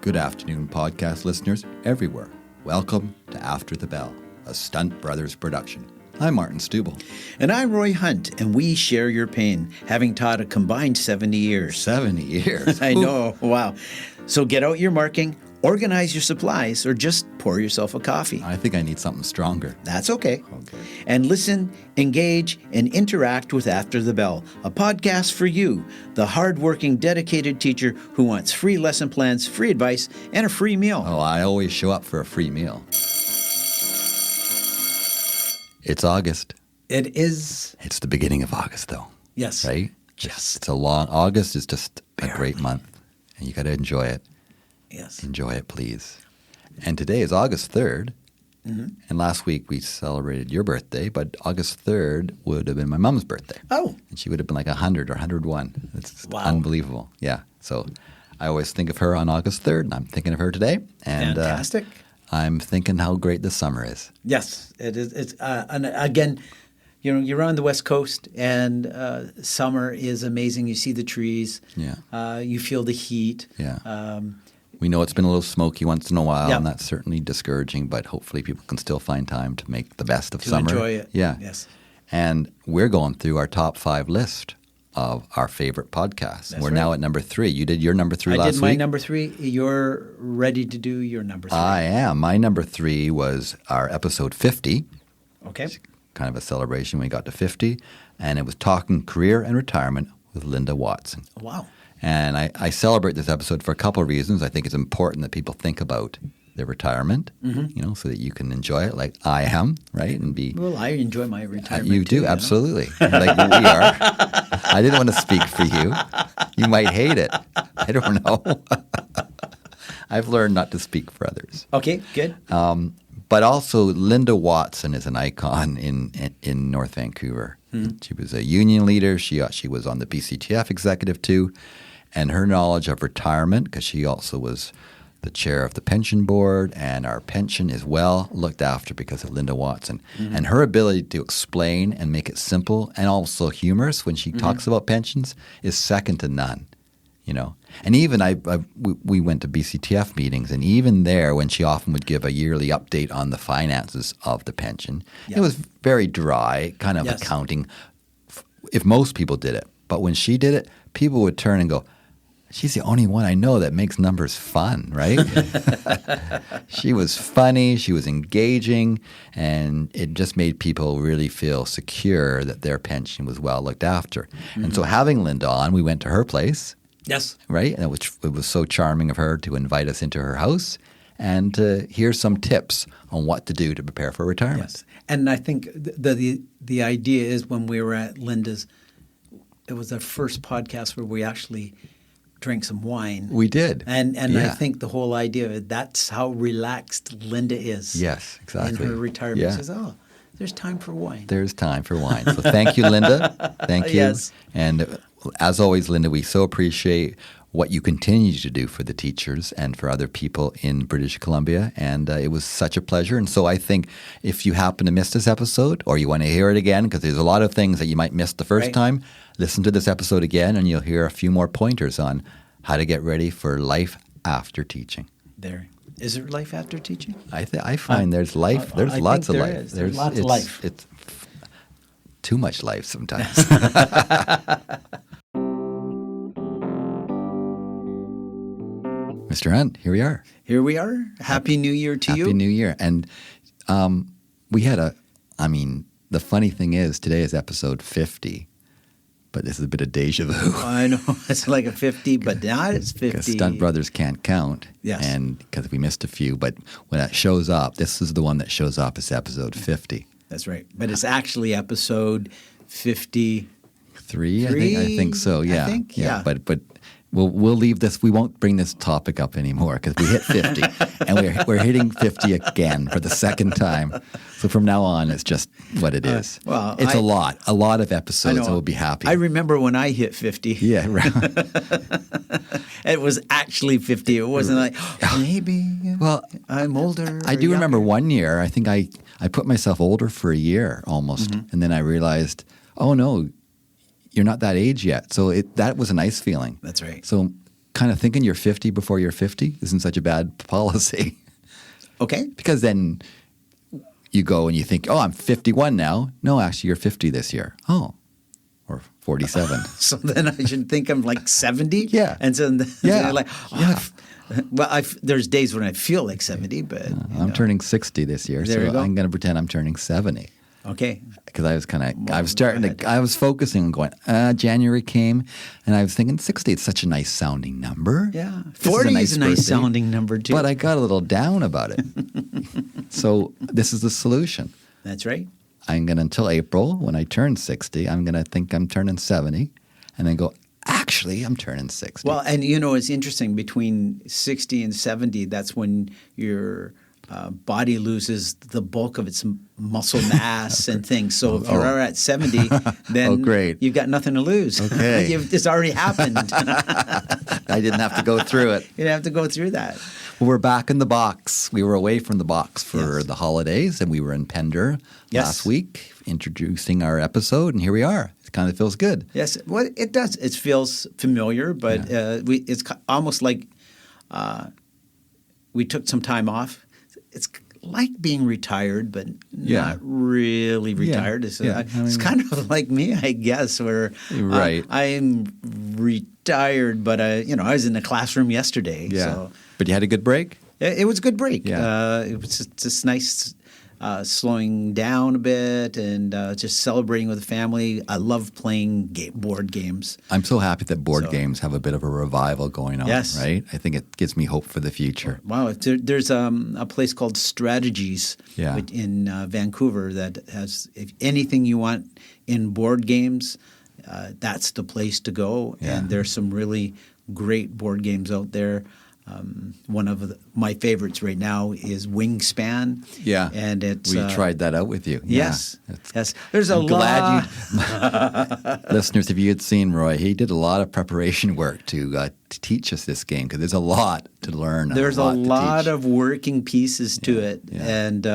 Good afternoon, podcast listeners everywhere. Welcome to After the Bell, a Stunt Brothers production. I'm Martin Stubel. And I'm Roy Hunt, and we share your pain, having taught a combined 70 years. 70 years. I know, wow. So get out your marking, organize your supplies, or just pour yourself a coffee. I think I need something stronger. That's okay. And listen, engage, and interact with After the Bell, a podcast for you, the hardworking, dedicated teacher who wants free lesson plans, free advice, and a free meal. Oh, I always show up for a free meal. It's August. It is. It's the beginning of August, though. Yes. Right? Yes. It's a long, August is just a great month, and you got to enjoy it. Yes. Enjoy it, please. And today is August 3rd. Mm-hmm. And last week we celebrated your birthday, but August 3rd would have been my mom's birthday. Oh. And she would have been like 100 or 101. It's wow. Unbelievable. Yeah. So I always think of her on August 3rd, and I'm thinking of her today. And, fantastic. I'm thinking how great the summer is. Yes, it is. It's and again, you know, you're on the West Coast, and summer is amazing. You see the trees. Yeah. You feel the heat. Yeah. We know it's been a little smoky once in a while, Yep. and that's certainly discouraging, but hopefully people can still find time to make the best of To summer. enjoy it. Yeah. Yes. And we're going through our top 5 list of our favorite podcasts. That's We're right. now at number 3. You did your number 3 last week? I did my number 3. You're ready to do your number 3. I am. My number 3 was our episode 50. Okay. Kind of a celebration. We got to 50. And it was Talking Career and Retirement with Linda Watson. Wow. And I celebrate this episode for a couple of reasons. I think it's important that people think about their retirement, you know, so that you can enjoy it like I am, right? And be Well, I enjoy my retirement you do, too, absolutely. Like we are. I didn't want to speak for you. You might hate it. I don't know. I've learned not to speak for others. Okay, good. But also, Linda Watson is an icon in North Vancouver. She was a union leader. She was on the BCTF executive too. And her knowledge of retirement, because she also was the chair of the pension board, and our pension is well looked after because of Linda Watson. And her ability to explain and make it simple and also humorous when she talks about pensions is second to none. You know, and even we went to BCTF meetings, and even there, when she often would give a yearly update on the finances of the pension, it was very dry, kind of accounting. If most people did it, but when she did it, people would turn and go, "She's the only one I know that makes numbers fun," right? She was funny, she was engaging, and it just made people really feel secure that their pension was well looked after. And so having Linda on, we went to her place. Yes. Right? And it was so charming of her to invite us into her house and to hear some tips on what to do to prepare for retirement. Yes. And I think the idea is when we were at Linda's, it was our first podcast where we actually drank some wine. We did. And I think the whole idea, that's how relaxed Linda is. Yes, exactly. In her retirement. Yeah. She says, there's time for wine. There's time for wine. So thank you, Linda. Thank you. Yes. And as always, Linda, we so appreciate what you continue to do for the teachers and for other people in British Columbia. And it was such a pleasure. And so I think if you happen to miss this episode or you want to hear it again, because there's a lot of things that you might miss the first time, listen to this episode again and you'll hear a few more pointers on how to get ready for life after teaching. There. Is there life after teaching? I find there's life. There's lots of life. There's lots of life. It's too much life sometimes. Mr. Hunt, here we are. Here we are. Happy New Year to you. Happy New Year. And we had the funny thing is today is episode 50, but this is a bit of deja vu. I know. It's like a 50, but now it's 50. Because Stunt Brothers can't count. Yes. And because we missed a few. But when it shows up, this is the one that shows up as episode 50. That's right. But it's actually episode 53. I think so. Yeah. I think, yeah. But we'll leave this. We won't bring this topic up anymore because we hit 50, and we're hitting 50 again for the second time. So from now on, it's just what it is. Well, it's a lot of episodes. I will be happy. I remember when I hit 50. Yeah, right. It was actually 50. It wasn't like maybe. Well, I'm older. I do remember one year. I think I put myself older for a year almost, and then I realized, oh no, you're not that age yet. So that was a nice feeling. That's right. So kind of thinking you're 50 before you're 50 isn't such a bad policy. Okay. Because then you go and you think, oh, I'm 51 now. No, actually, you're 50 this year. Oh, or 47. So then I should think I'm like 70? Yeah. And so then Yeah. I'm like, there's days when I feel like 70, but. I'm turning 60 this year, There so you go. I'm going to pretend I'm turning 70. Okay. Because I was Well, I was focusing on going, January came, and I was thinking 60, it's such a nice sounding number. Yeah. This 40 is a nice birthday. sounding number, too. But I got a little down about it. So this is the solution. That's right. I'm going to, until April, when I turn 60, I'm going to think I'm turning 70, and then go, actually, I'm turning 60. Well, and it's interesting, between 60 and 70, that's when your body loses the bulk of its muscle mass and things. So if you're at 70, then great. you've got nothing to lose. Okay. It's already happened. I didn't have to go through it. You don't have to go through that. Well, we're back in the box. We were away from the box for Yes. the holidays, and we were in Pender Yes. last week introducing our episode, and here we are. It kind of feels good. Yes, well, it does. It feels familiar, but it's almost like we took some time off. It's like being retired, but not really retired. It's, it's kind of like me, I guess, where Right. I'm retired, but I was in the classroom yesterday. Yeah. So But you had a good break? it was a good break. Yeah. It was just nice slowing down a bit and just celebrating with the family. I love playing board games. I'm so happy that board So- games have a bit of a revival going on, Yes. right? I think it gives me hope for the future. Wow, there's a place called Strategies Yeah. in Vancouver that has, if anything you want in board games, that's the place to go. Yeah. And there's some really great board games out there. One of my favorites right now is Wingspan. Yeah. And it's We tried that out with you. Yeah. Yes, It's- yes. There's a I'm lot. glad listeners, if you had seen Roy, he did a lot of preparation work to teach us this game because there's a lot to learn. and There's a to lot teach. of working pieces to it, yeah. and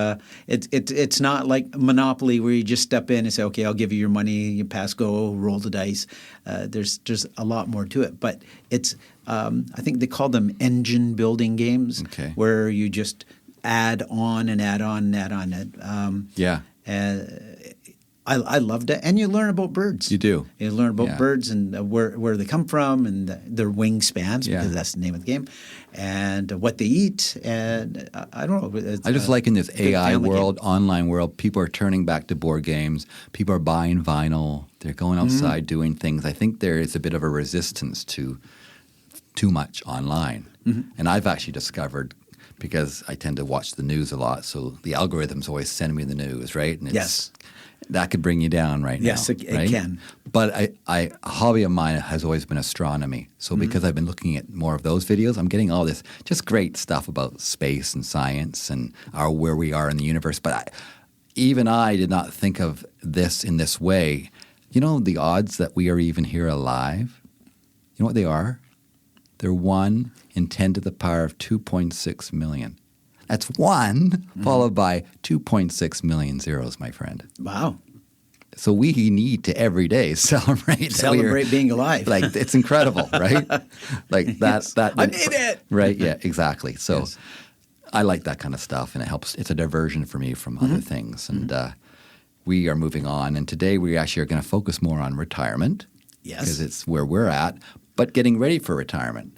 it's not like Monopoly where you just step in and say, "Okay, I'll give you your money, you pass go, roll the dice." There's a lot more to it, but it's I think they call them engine building games, Okay. where you just add on and add on and add on. Yeah. I loved it, and you learn about birds. You do. You learn about Yeah. birds and where they come from and their wingspans, Yeah. because that's the name of the game, and what they eat. And I don't know. I just like in this good AI family world, online world, people are turning back to board games. People are buying vinyl. They're going outside doing things. I think there is a bit of a resistance to too much online. And I've actually discovered, because I tend to watch the news a lot, so the algorithms always send me the news, right? And Yes. That could bring you down right Yes, now. it right? can. But a hobby of mine has always been astronomy. So because I've been looking at more of those videos, I'm getting all this just great stuff about space and science and where we are in the universe. But even I did not think of this in this way. You know the odds that we are even here alive? You know what they are? They're 1 in 10 to the power of 2.6 million. That's 1 followed by 2.6 million zeros, my friend. Wow. So we need to every day celebrate. Celebrate being alive. Like it's incredible, right? Like that. Yes. That I made it. Right? Yeah, exactly. So Yes. I like that kind of stuff, and it helps. It's a diversion for me from other things. And we are moving on. And today we actually are going to focus more on retirement. Yes. Because it's where we're at, but getting ready for retirement.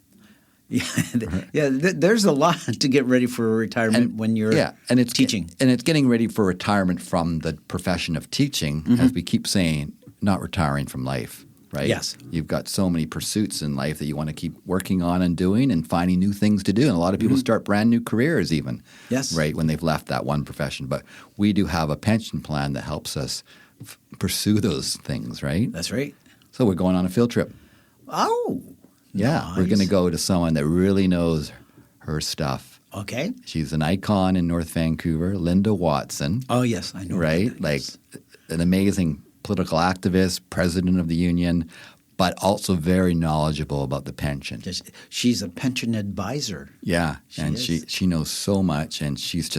There's a lot to get ready for retirement when you're and it's teaching. And it's getting ready for retirement from the profession of teaching, as we keep saying, not retiring from life, right? Yes. You've got so many pursuits in life that you want to keep working on and doing and finding new things to do. And a lot of people start brand new careers even, Yes. right, when they've left that one profession. But we do have a pension plan that helps us pursue those things, right? That's right. So we're going on a field trip. Oh. Yeah, we're nice. going to go to someone that really knows her stuff. Okay. She's an icon in North Vancouver, Linda Watson, Oh, yes. I know. right? that. Like Yes. an amazing political activist, president of the union, but also very knowledgeable about the pension. She's a pension advisor. Yeah, She and is. she knows so much, and she's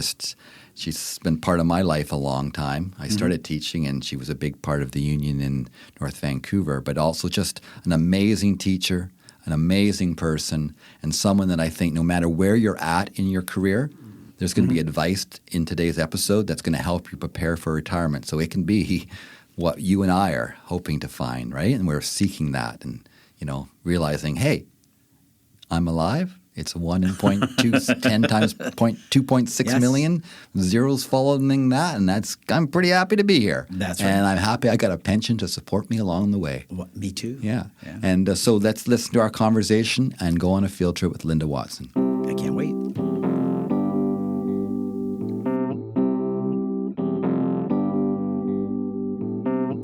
been part of my life a long time. I started teaching, and she was a big part of the union in North Vancouver, but also just an amazing teacher, an amazing person, and someone that I think no matter where you're at in your career, there's going to be advice in today's episode that's going to help you prepare for retirement. So it can be what you and I are hoping to find, right? And we're seeking that and, realizing, hey, I'm alive. It's 1 in 10 times 2.6 million. Zeros following that, and I'm pretty happy to be here. That's right. And I'm happy I got a pension to support me along the way. Well, me too. Yeah. And so let's listen to our conversation and go on a field trip with Linda Watson. I can't wait.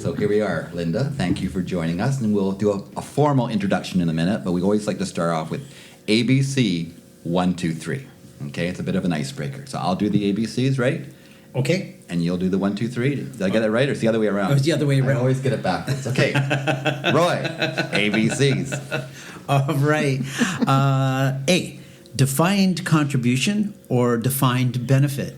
So here we are, Linda. Thank you for joining us. And we'll do a formal introduction in a minute, but we always like to start off with ABC 1, 2, 3. Okay, it's a bit of an icebreaker. So I'll do the ABCs, right? Okay. And you'll do the 1, 2, 3. Did I get it right, or it's the other way around? It's the other way around. I always get it backwards. Okay. Roy, ABCs. All right. A, defined contribution or defined benefit?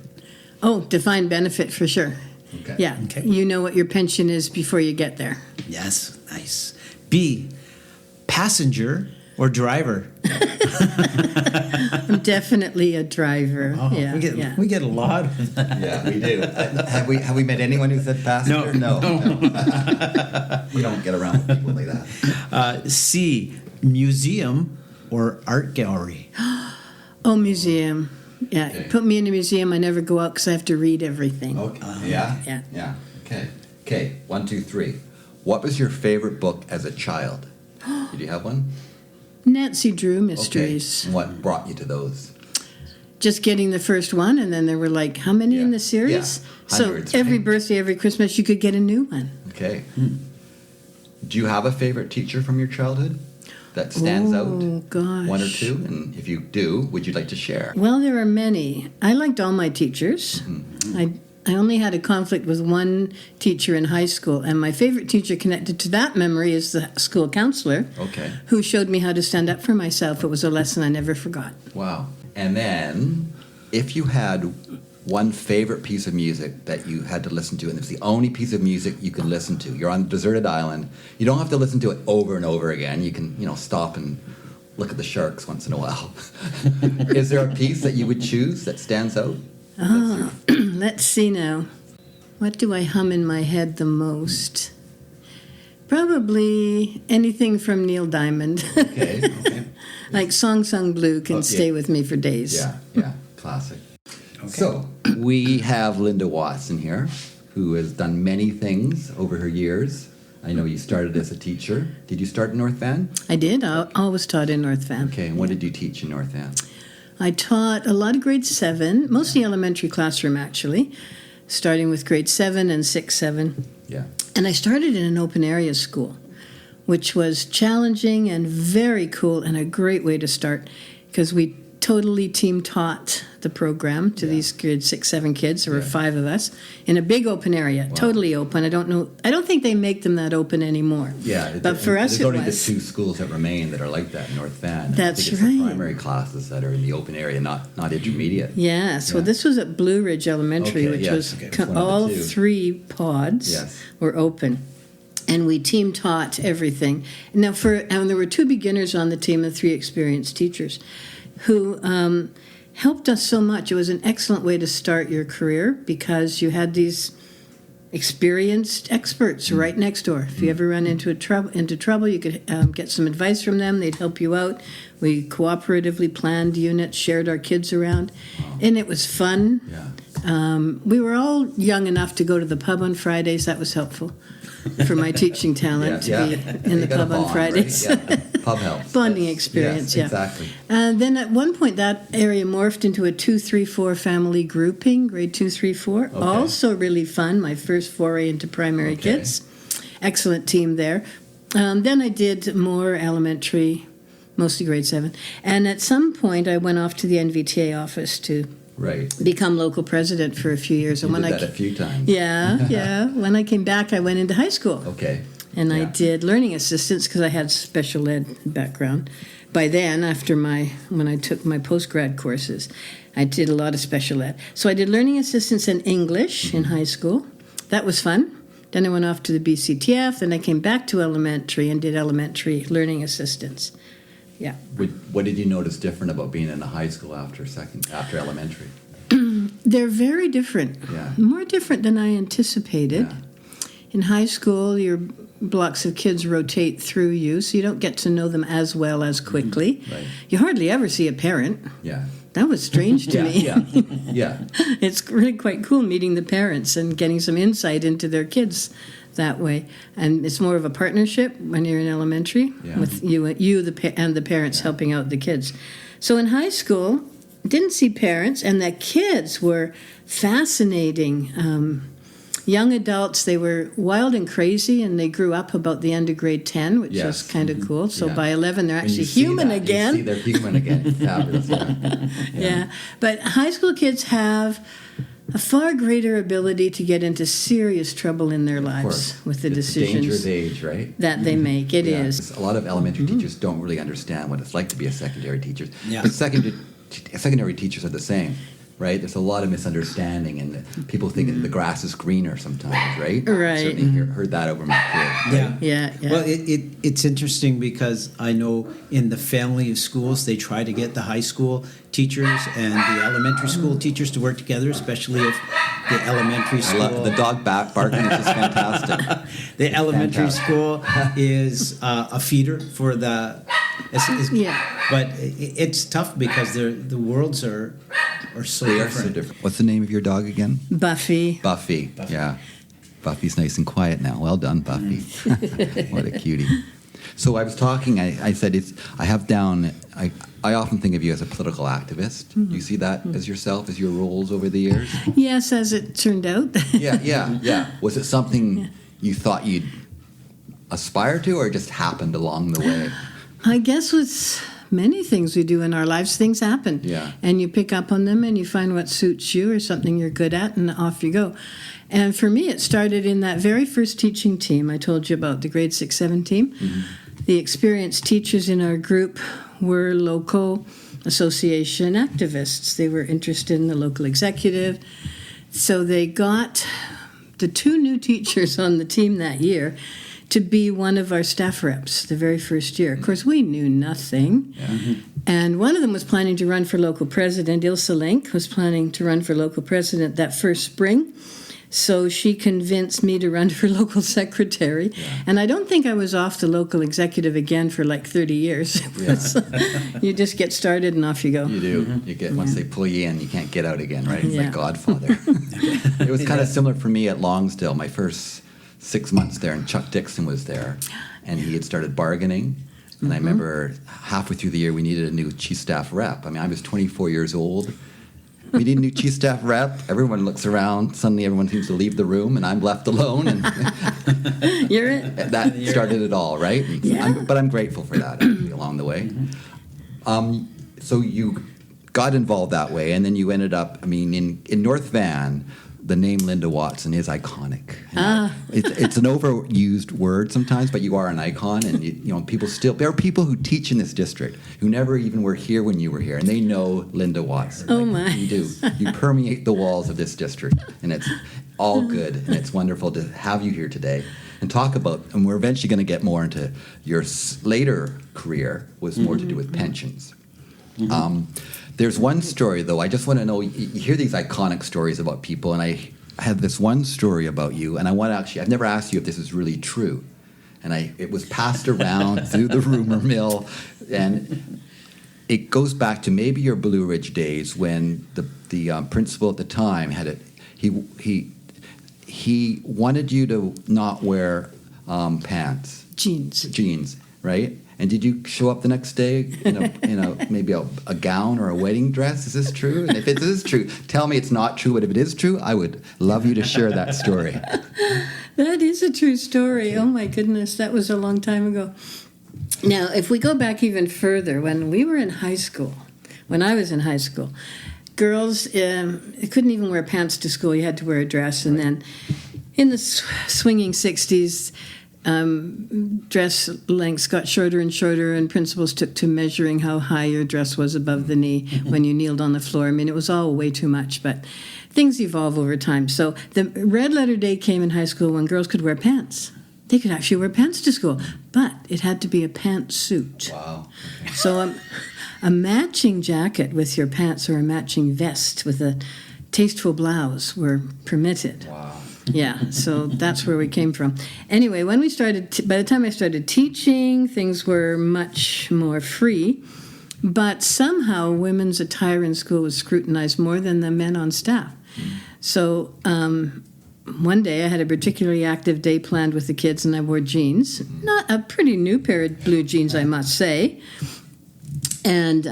Oh, defined benefit for sure. Okay. Yeah. Okay. You know what your pension is before you get there. Yes. Nice. B, passenger or driver? I'm definitely a driver. Oh, yeah, we get a lot of that. Yeah, we do. Have we met anyone who said passenger? No. We don't get around with people like that. C, museum or art gallery? Oh, museum. Yeah. Okay. Put me in a museum. I never go out because I have to read everything. Okay. Yeah. Okay. 1, 2, 3. What was your favorite book as a child? Did you have one? Nancy Drew mysteries. Okay. And what brought you to those? Just getting the first one, and then there were like how many in the series? Yeah. So Hundreds, every right? birthday, every Christmas, you could get a new one. Okay. Do you have a favorite teacher from your childhood that stands out? Oh gosh. 1 or 2? And if you do, would you like to share? Well, there are many. I liked all my teachers. I only had a conflict with one teacher in high school, and my favorite teacher connected to that memory is the school counselor, Okay. who showed me how to stand up for myself. It was a lesson I never forgot. Wow. And then, if you had one favorite piece of music that you had to listen to, and it's the only piece of music you can listen to, you're on a deserted island, you don't have to listen to it over and over again. You can, stop and look at the sharks once in a while. Is there a piece that you would choose that stands out? Let's see now. What do I hum in my head the most? Probably anything from Neil Diamond. Okay. Like Song Sung Blue can yeah. stay with me for days. Yeah. Classic. Okay. So, we have Linda Watson here, who has done many things over her years. I know you started as a teacher. Did you start in North Van? I did. I always taught in North Van. Okay, and what did you teach in North Van? I taught a lot of grade 7, mostly elementary classroom actually, starting with grade 7 and 6, 7. Yeah. And I started in an open area school, which was challenging and very cool and a great way to start because we totally team taught the program to these grade 6, 7 kids. There were 5 of us in a big open area, totally open. I don't think they make them that open anymore. Yeah, but for us there's only it was. the 2 schools that remain that are like that in North Van. That's I think it's right. the primary classes that are in the open area, not intermediate. Yes, well, this was at Blue Ridge Elementary, Okay, which yes, was okay. It's one of the all 2. 3 pods Yes. were open. And we team taught everything. Now, and there were 2 beginners on the team and 3 experienced teachers who helped us so much. It was an excellent way to start your career because you had these experienced experts right next door. If you ever run into trouble, you could get some advice from them. They'd help you out. We cooperatively planned units, shared our kids around, and it was fun. Yeah. We were all young enough to go to the pub on Fridays. That was helpful for my teaching talent to be in the pub on Fridays. Right? Yeah. Pub helps. Bonding experience, yes, exactly. And then at one point that area morphed into a 2, 3, 4 family grouping, grade 2, 3, 4. Okay. Also really fun, my first foray into primary kids. Excellent team there. Then I did more elementary, mostly grade 7. And at some point I went off to the NVTA office to become local president for a few years. You did that a few times. Yeah. When I came back, I went into high school. Okay. And I did learning assistance because I had special ed background. By then, when I took my post-grad courses, I did a lot of special ed. So I did learning assistance in English in high school. That was fun. Then I went off to the BCTF. Then I came back to elementary and did elementary learning assistance. Yeah. What did you notice different about being in a high school after elementary? They're very different. Yeah. More different than I anticipated. Yeah. In high school, your blocks of kids rotate through you, so you don't get to know them as well as quickly. Right. You hardly ever see a parent. Yeah. That was strange to me. Yeah. It's really quite cool meeting the parents and getting some insight into their kids that way. And it's more of a partnership when you're in elementary with you and the parents helping out the kids. So in high school, didn't see parents, and the kids were fascinating. Young adults, they were wild and crazy, and they grew up about the end of grade 10, which was kind of cool. So by 11, they're actually human again. You see they're human again. Fabulous. Yeah. But high school kids have a far greater ability to get into serious trouble in their lives with the decisions. Dangerous age, right? That they make. It is. A lot of elementary teachers don't really understand what it's like to be a secondary teacher. Yeah. But secondary teachers are the same. Right, there's a lot of misunderstanding, and people think the grass is greener sometimes. Right, Right. I certainly heard that over my career. Yeah. Yeah. Well, it's interesting because I know in the family of schools they try to get the high school teachers and the elementary school teachers to work together, especially if the elementary school. I love the dog barking. It's just fantastic. The elementary school is a feeder for the. But it's tough because the worlds are so different. What's the name of your dog again? Buffy. Buffy. Yeah. Buffy's nice and quiet now. Well done, Buffy. What a cutie. So I was talking, I said, I have down, I often think of you as a political activist. Do you see that as yourself, as your roles over the years? Yes, as it turned out. Yeah. Was it something you thought you'd aspire to, or it just happened along the way? I guess with many things we do in our lives, things happen. Yeah. And you pick up on them and you find what suits you or something you're good at, and off you go. And for me, it started in that very first teaching team I told you about, the grade 6, 7 team. Mm-hmm. The experienced teachers in our group were local association activists. They were interested in the local executive. So they got the 2 new teachers on the team that year to be one of our staff reps the very first year. Of course, we knew nothing. Yeah. Mm-hmm. And one of them was planning to run for local president. Ilse Link was planning to run for local president that first spring. So she convinced me to run for local secretary. Yeah. And I don't think I was off the local executive again for like 30 years. Yeah. You just get started and off you go. You do. Mm-hmm. You get once they pull you in, you can't get out again, right? It's like Godfather. It was kind of similar for me at Longsdale, my first 6 months there, and Chuck Dixon was there, and he had started bargaining. And I remember halfway through the year, we needed a new chief staff rep. I mean, I was 24 years old. We need a new chief staff rep. Everyone looks around. Suddenly, everyone seems to leave the room, and I'm left alone. And You're it. That started it all, right? Yeah. But I'm grateful for that actually, along the way. So you got involved that way, and then you ended up, I mean, in North Van, the name Linda Watson is iconic. It's an overused word sometimes, but you are an icon, and you know people still. There are people who teach in this district who never even were here when you were here, and they know Linda Watson. Oh my! You do. You permeate the walls of this district, and it's all good, and it's wonderful to have you here today and talk about. And we're eventually going to get more into your later career was more to do with pensions. There's one story, though, I just want to know, you hear these iconic stories about people, and I had this one story about you, and I want to actually, I've never asked you if this is really true, and it was passed around through the rumor mill, and it goes back to maybe your Blue Ridge days when the principal at the time had he wanted you to not wear pants. Jeans, right? And did you show up the next day in a maybe a gown or a wedding dress? Is this true? And if it is true, tell me it's not true. But if it is true, I would love you to share that story. That is a true story. Oh my goodness, that was a long time ago. Now, if we go back even further, when we were in high school, when I was in high school, girls couldn't even wear pants to school. You had to wear a dress. And then in the swinging 60s, dress lengths got shorter and shorter, and principals took to measuring how high your dress was above the knee when you kneeled on the floor. I mean, it was all way too much, but things evolve over time. So the red letter day came in high school when girls could wear pants. they could actually wear pants to school, but it had to be a pantsuit. Wow. So a matching jacket with your pants or a matching vest with a tasteful blouse were permitted. Wow. Yeah, so that's where we came from. Anyway, when we started, by the time I started teaching, things were much more free. But somehow women's attire in school was scrutinized more than the men on staff. So one day I had a particularly active day planned with the kids, and I wore jeans. Not a pretty new pair of blue jeans, I must say. And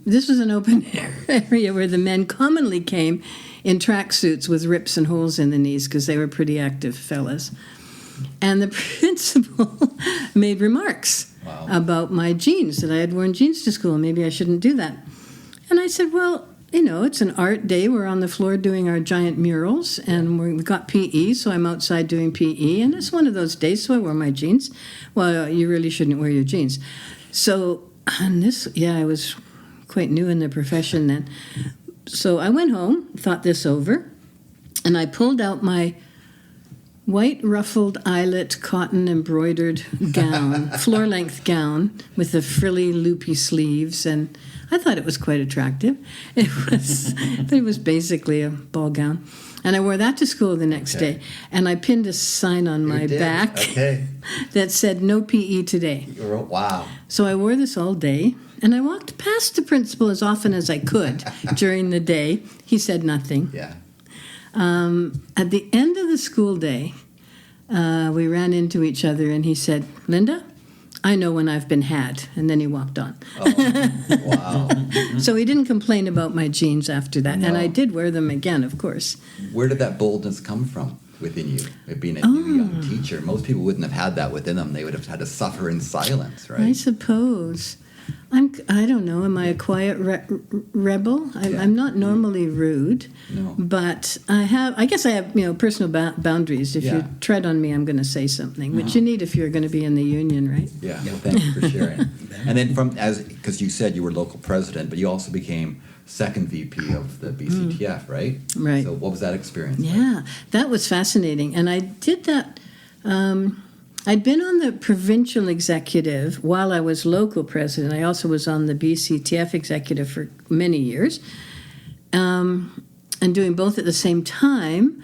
this was an open area where the men commonly came in tracksuits with rips and holes in the knees because they were pretty active fellas. And the principal made remarks about my jeans, that I had worn jeans to school. Maybe I shouldn't do that. And I said, well, it's an art day. We're on the floor doing our giant murals, and we've got PE, so I'm outside doing PE. And it's one of those days, so I wore my jeans. Well, you really shouldn't wear your jeans. So, I was quite new in the profession then. So I went home, thought this over, and I pulled out my white ruffled eyelet cotton embroidered gown, floor-length gown with the frilly loopy sleeves, and I thought it was quite attractive. It was basically a ball gown. And I wore that to school the next day, and I pinned a sign on my back that said, "No PE today." Wow. So I wore this all day, and I walked past the principal as often as I could during the day. He said nothing. Yeah. At the end of the school day, we ran into each other, and he said, "Linda, I know when I've been had," and then he walked on. Oh, wow. So he didn't complain about my jeans after that, and I did wear them again, of course. Where did that boldness come from within you? Being a new young teacher, most people wouldn't have had that within them. They would have had to suffer in silence, right? I suppose. I don't know. Am I a quiet rebel? I'm not normally rude, but I guess I have personal boundaries. If you tread on me, I'm going to say something, which you need if you're going to be in the union, right? Yeah. Well, thank you for sharing. And then because you said you were local president, but you also became second VP of the BCTF, right? Right. So what was that experience? Yeah, that was fascinating, and I did that. I'd been on the provincial executive while I was local president. I also was on the BCTF executive for many years. And doing both at the same time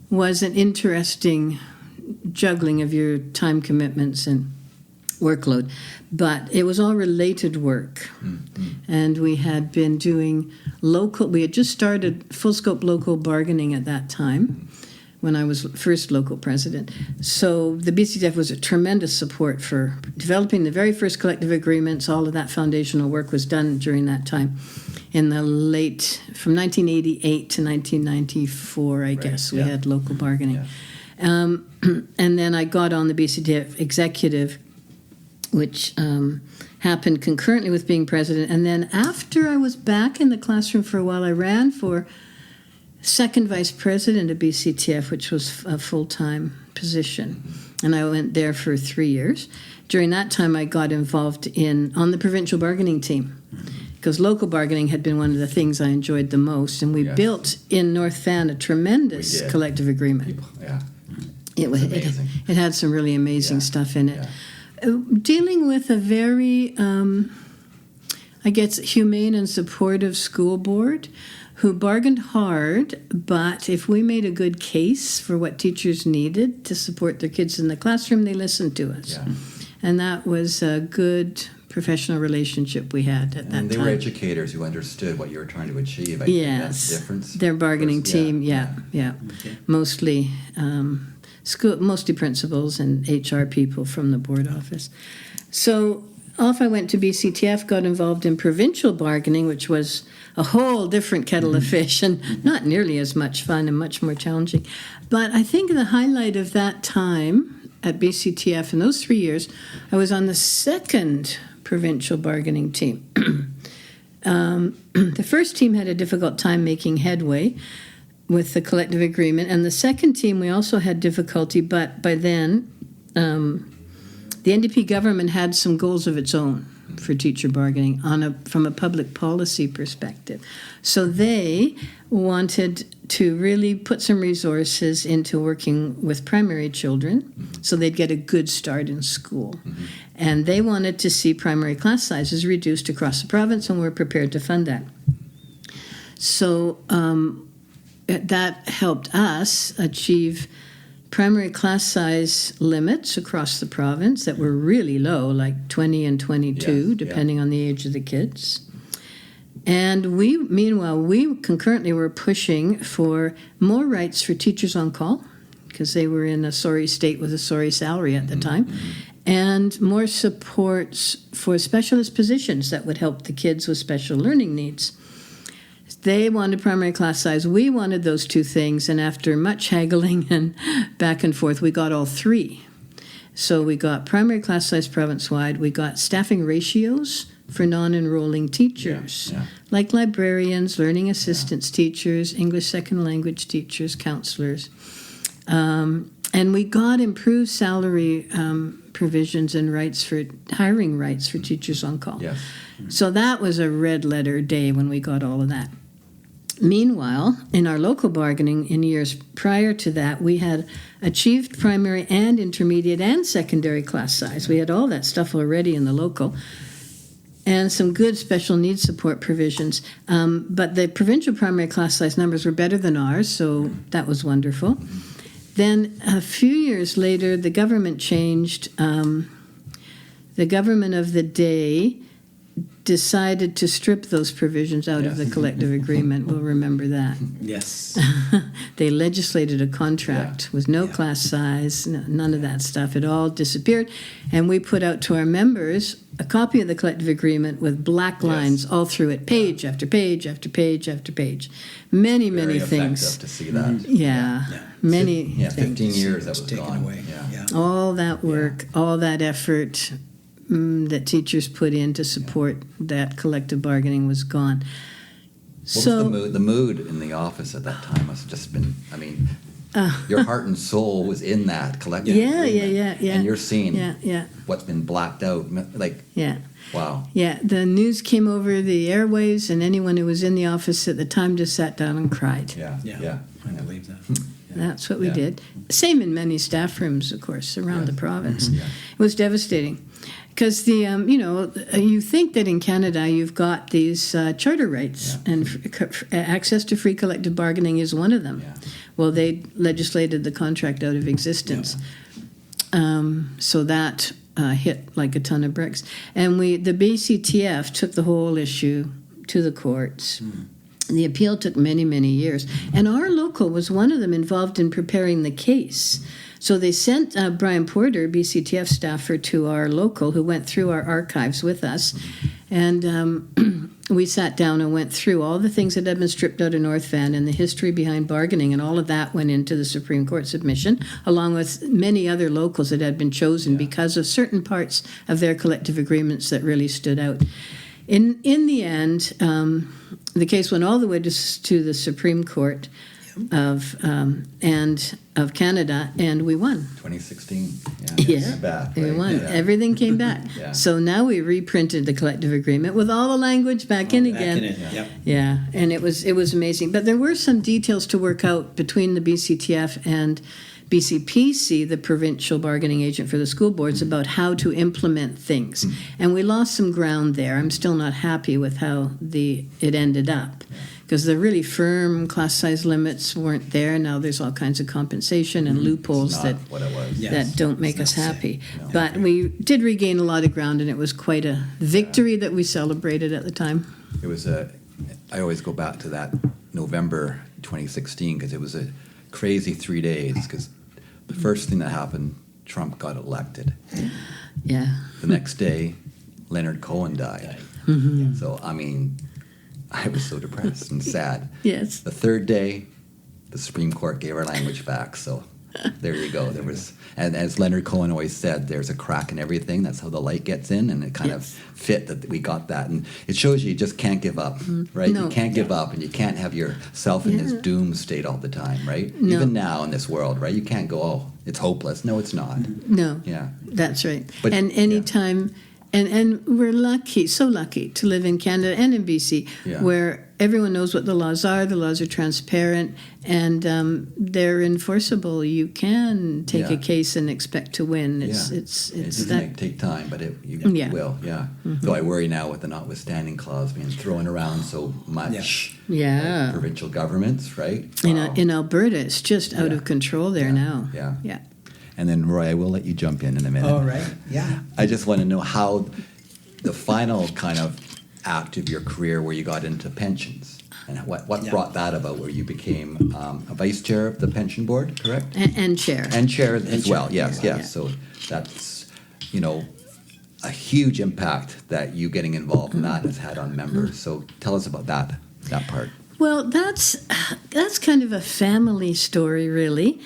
was an interesting juggling of your time commitments and workload. But it was all related work. Mm-hmm. And we had been doing we had just started full-scope local bargaining at that time, when I was first local president. So the BCTF was a tremendous support for developing the very first collective agreements. All of that foundational work was done during that time. In the from 1988 to 1994, I guess, we had local bargaining. Yeah. And then I got on the BCTF executive, which happened concurrently with being president. And then after I was back in the classroom for a while, I ran for second vice president of BCTF, which was a full-time position. And I went there for 3 years. During that time, I got involved on the provincial bargaining team, because local bargaining had been one of the things I enjoyed the most. And we built in North Van a tremendous collective agreement. It had some really amazing stuff in it. Dealing with a very, I guess, humane and supportive school board who bargained hard, but if we made a good case for what teachers needed to support their kids in the classroom, they listened to us. Yeah. And that was a good professional relationship we had at that time. And they were educators who understood what you were trying to achieve. I Yes. think that's the difference. Their bargaining team, Okay. Mostly mostly principals and HR people from the board office. So off I went to BCTF, got involved in provincial bargaining, which was a whole different kettle of fish and not nearly as much fun and much more challenging. But I think the highlight of that time at BCTF in those 3 years, I was on the second provincial bargaining team. The first team had a difficult time making headway with the collective agreement, and the second team we also had difficulty, but by then the NDP government had some goals of its own. for teacher bargaining from a public policy perspective. So they wanted to really put some resources into working with primary children so they'd get a good start in school. Mm-hmm. And they wanted to see primary class sizes reduced across the province, and we're prepared to fund that. So that helped us achieve primary class size limits across the province that were really low, like 20 and 22, depending on the age of the kids. And meanwhile, we concurrently were pushing for more rights for teachers on call, because they were in a sorry state with a sorry salary at the time, and more supports for specialist positions that would help the kids with special learning needs. They wanted primary class size. We wanted those two things, and after much haggling and back and forth, we got all three. So we got primary class size province-wide. We got staffing ratios for non-enrolling teachers, like librarians, learning assistance teachers, English second language teachers, counselors. And we got improved salary provisions and hiring rights for teachers on call. Yes. So that was a red letter day when we got all of that. Meanwhile, in our local bargaining in years prior to that, we had achieved primary and intermediate and secondary class size. We had all that stuff already in the local, and some good special needs support provisions. But the provincial primary class size numbers were better than ours, so that was wonderful. Then a few years later, the government changed. The government of the day decided to strip those provisions out of the collective agreement. We'll remember that. Yes. They legislated a contract with no class size, none of that stuff. It all disappeared. And we put out to our members a copy of the collective agreement with black lines all through it, page after page after page after page. Many Very things. Effective to see that. Many things. 15 years that was taken gone. away. All that work, all that effort that teachers put in to support that collective bargaining was gone. What was the mood in the office at that time must have just been, your heart and soul was in that collective agreement. And you're seeing what's been blacked out. Wow. Yeah, the news came over the airwaves, and anyone who was in the office at the time just sat down and cried. I believe that. That's what we did. Same in many staff rooms, of course, around the province. It was devastating. Because you think that in Canada you've got these charter rights, and access to free collective bargaining is one of them. Well, they legislated the contract out of existence, so that hit like a ton of bricks. And the BCTF took the whole issue to the courts. The appeal took many years, and our local was one of them involved in preparing the case. So they sent Brian Porter, BCTF staffer, to our local, who went through our archives with us. And we sat down and went through all the things that had been stripped out of North Van and the history behind bargaining, and all of that went into the Supreme Court submission, along with many other locals that had been chosen because of certain parts of their collective agreements that really stood out. In the end, the case went all the way to the Supreme Court of Canada, and we won. 2016. We won. Everything came back. So now we reprinted the collective agreement with all the language back in again. And it was amazing. But there were some details to work out between the BCTF and BCPC, the provincial bargaining agent for the school boards, about how to implement things. And we lost some ground there. I'm still not happy with how it ended up, because the really firm class size limits weren't there. Now there's all kinds of compensation and loopholes that don't make us happy. But we did regain a lot of ground, and it was quite a victory that we celebrated at the time. It was I always go back to that November 2016, because it was a crazy 3 days, because the first thing that happened, Trump got elected. The next day, Leonard Cohen died. So, I was so depressed and sad. Yes. The third day, the Supreme Court gave our language back. So there you go. There was, and as Leonard Cohen always said, there's a crack in everything. That's how the light gets in, and it kind of fit that we got that. And it shows you just can't give up, right? No. You can't give up, and you can't have yourself in this doom state all the time, right? No. Even now in this world, right? You can't go, oh, it's hopeless. No, it's not. No. Yeah. That's right. But, and anytime And we're lucky, so lucky, to live in Canada and in BC, where everyone knows what the laws are are transparent, and they're enforceable. You can take a case and expect to win. It doesn't take time, but you will, Though I worry now with the notwithstanding clause being thrown around so much. Yeah. Provincial governments, right? In Alberta, it's just out of control there now. Yeah. And then, Roy, I will let you jump in a minute. All right, yeah. I just want to know how the final kind of act of your career where you got into pensions, and what brought that about, where you became a vice chair of the pension board, correct? And chair. And chair as well, yes. So that's, a huge impact that you getting involved in that has had on members. So tell us about that part. Well, that's kind of a family story, really.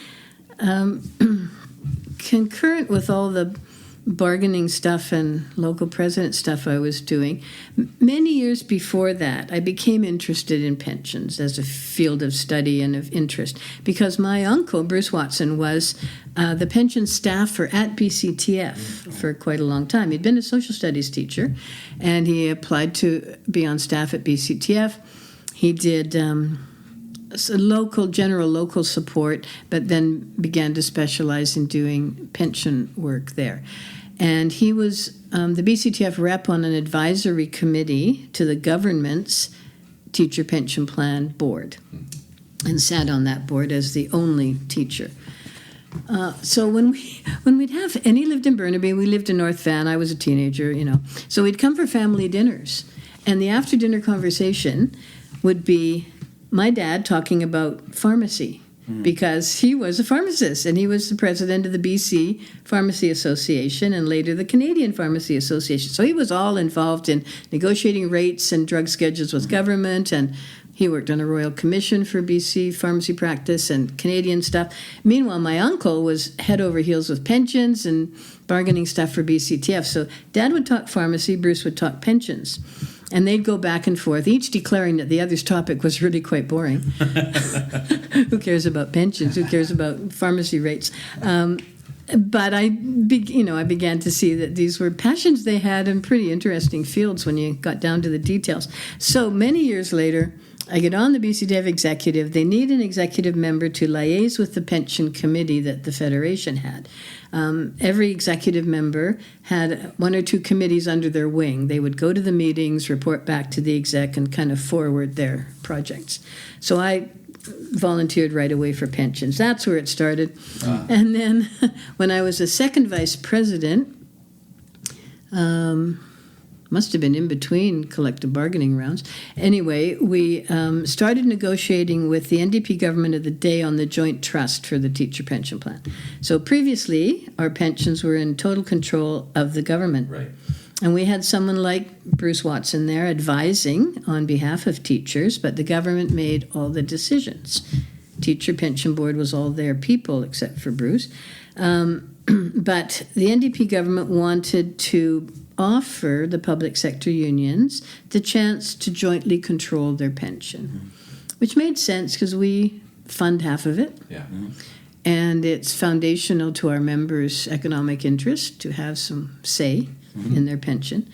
Concurrent with all the bargaining stuff and local president stuff I was doing, many years before that, I became interested in pensions as a field of study and of interest, because my uncle, Bruce Watson, was the pension staffer at BCTF for quite a long time. He'd been a social studies teacher, and he applied to be on staff at BCTF. He did general local support, but then began to specialize in doing pension work there. And he was the BCTF rep on an advisory committee to the government's teacher pension plan board, and sat on that board as the only teacher. So when we'd have, and he lived in Burnaby, we lived in North Van, I was a teenager, so we'd come for family dinners, and the after dinner conversation would be my dad talking about pharmacy, because he was a pharmacist, and he was the president of the BC Pharmacy Association and later the Canadian Pharmacy Association. So he was all involved in negotiating rates and drug schedules with government, and he worked on a royal commission for BC pharmacy practice and Canadian stuff. Meanwhile, my uncle was head over heels with pensions and bargaining stuff for BCTF. So Dad would talk pharmacy, Bruce would talk pensions. And they'd go back and forth, each declaring that the other's topic was really quite boring. Who cares about pensions? Who cares about pharmacy rates? But I began to see that these were passions they had in pretty interesting fields when you got down to the details. So many years later, I get on the BCTF executive. They need an executive member to liaise with the pension committee that the Federation had. Every executive member had one or two committees under their wing. They would go to the meetings, report back to the exec, and kind of forward their projects. So I volunteered right away for pensions. That's where it started. And then when I was a second vice president, must have been in between collective bargaining rounds. Anyway, we started negotiating with the NDP government of the day on the joint trust for the teacher pension plan. So previously, our pensions were in total control of the government. Right. And we had someone like Bruce Watson there advising on behalf of teachers, but the government made all the decisions. Teacher pension board was all their people except for Bruce. But the NDP government wanted to offer the public sector unions the chance to jointly control their pension, which made sense because we fund half of it. Yeah. And it's foundational to our members' economic interest to have some say in their pension.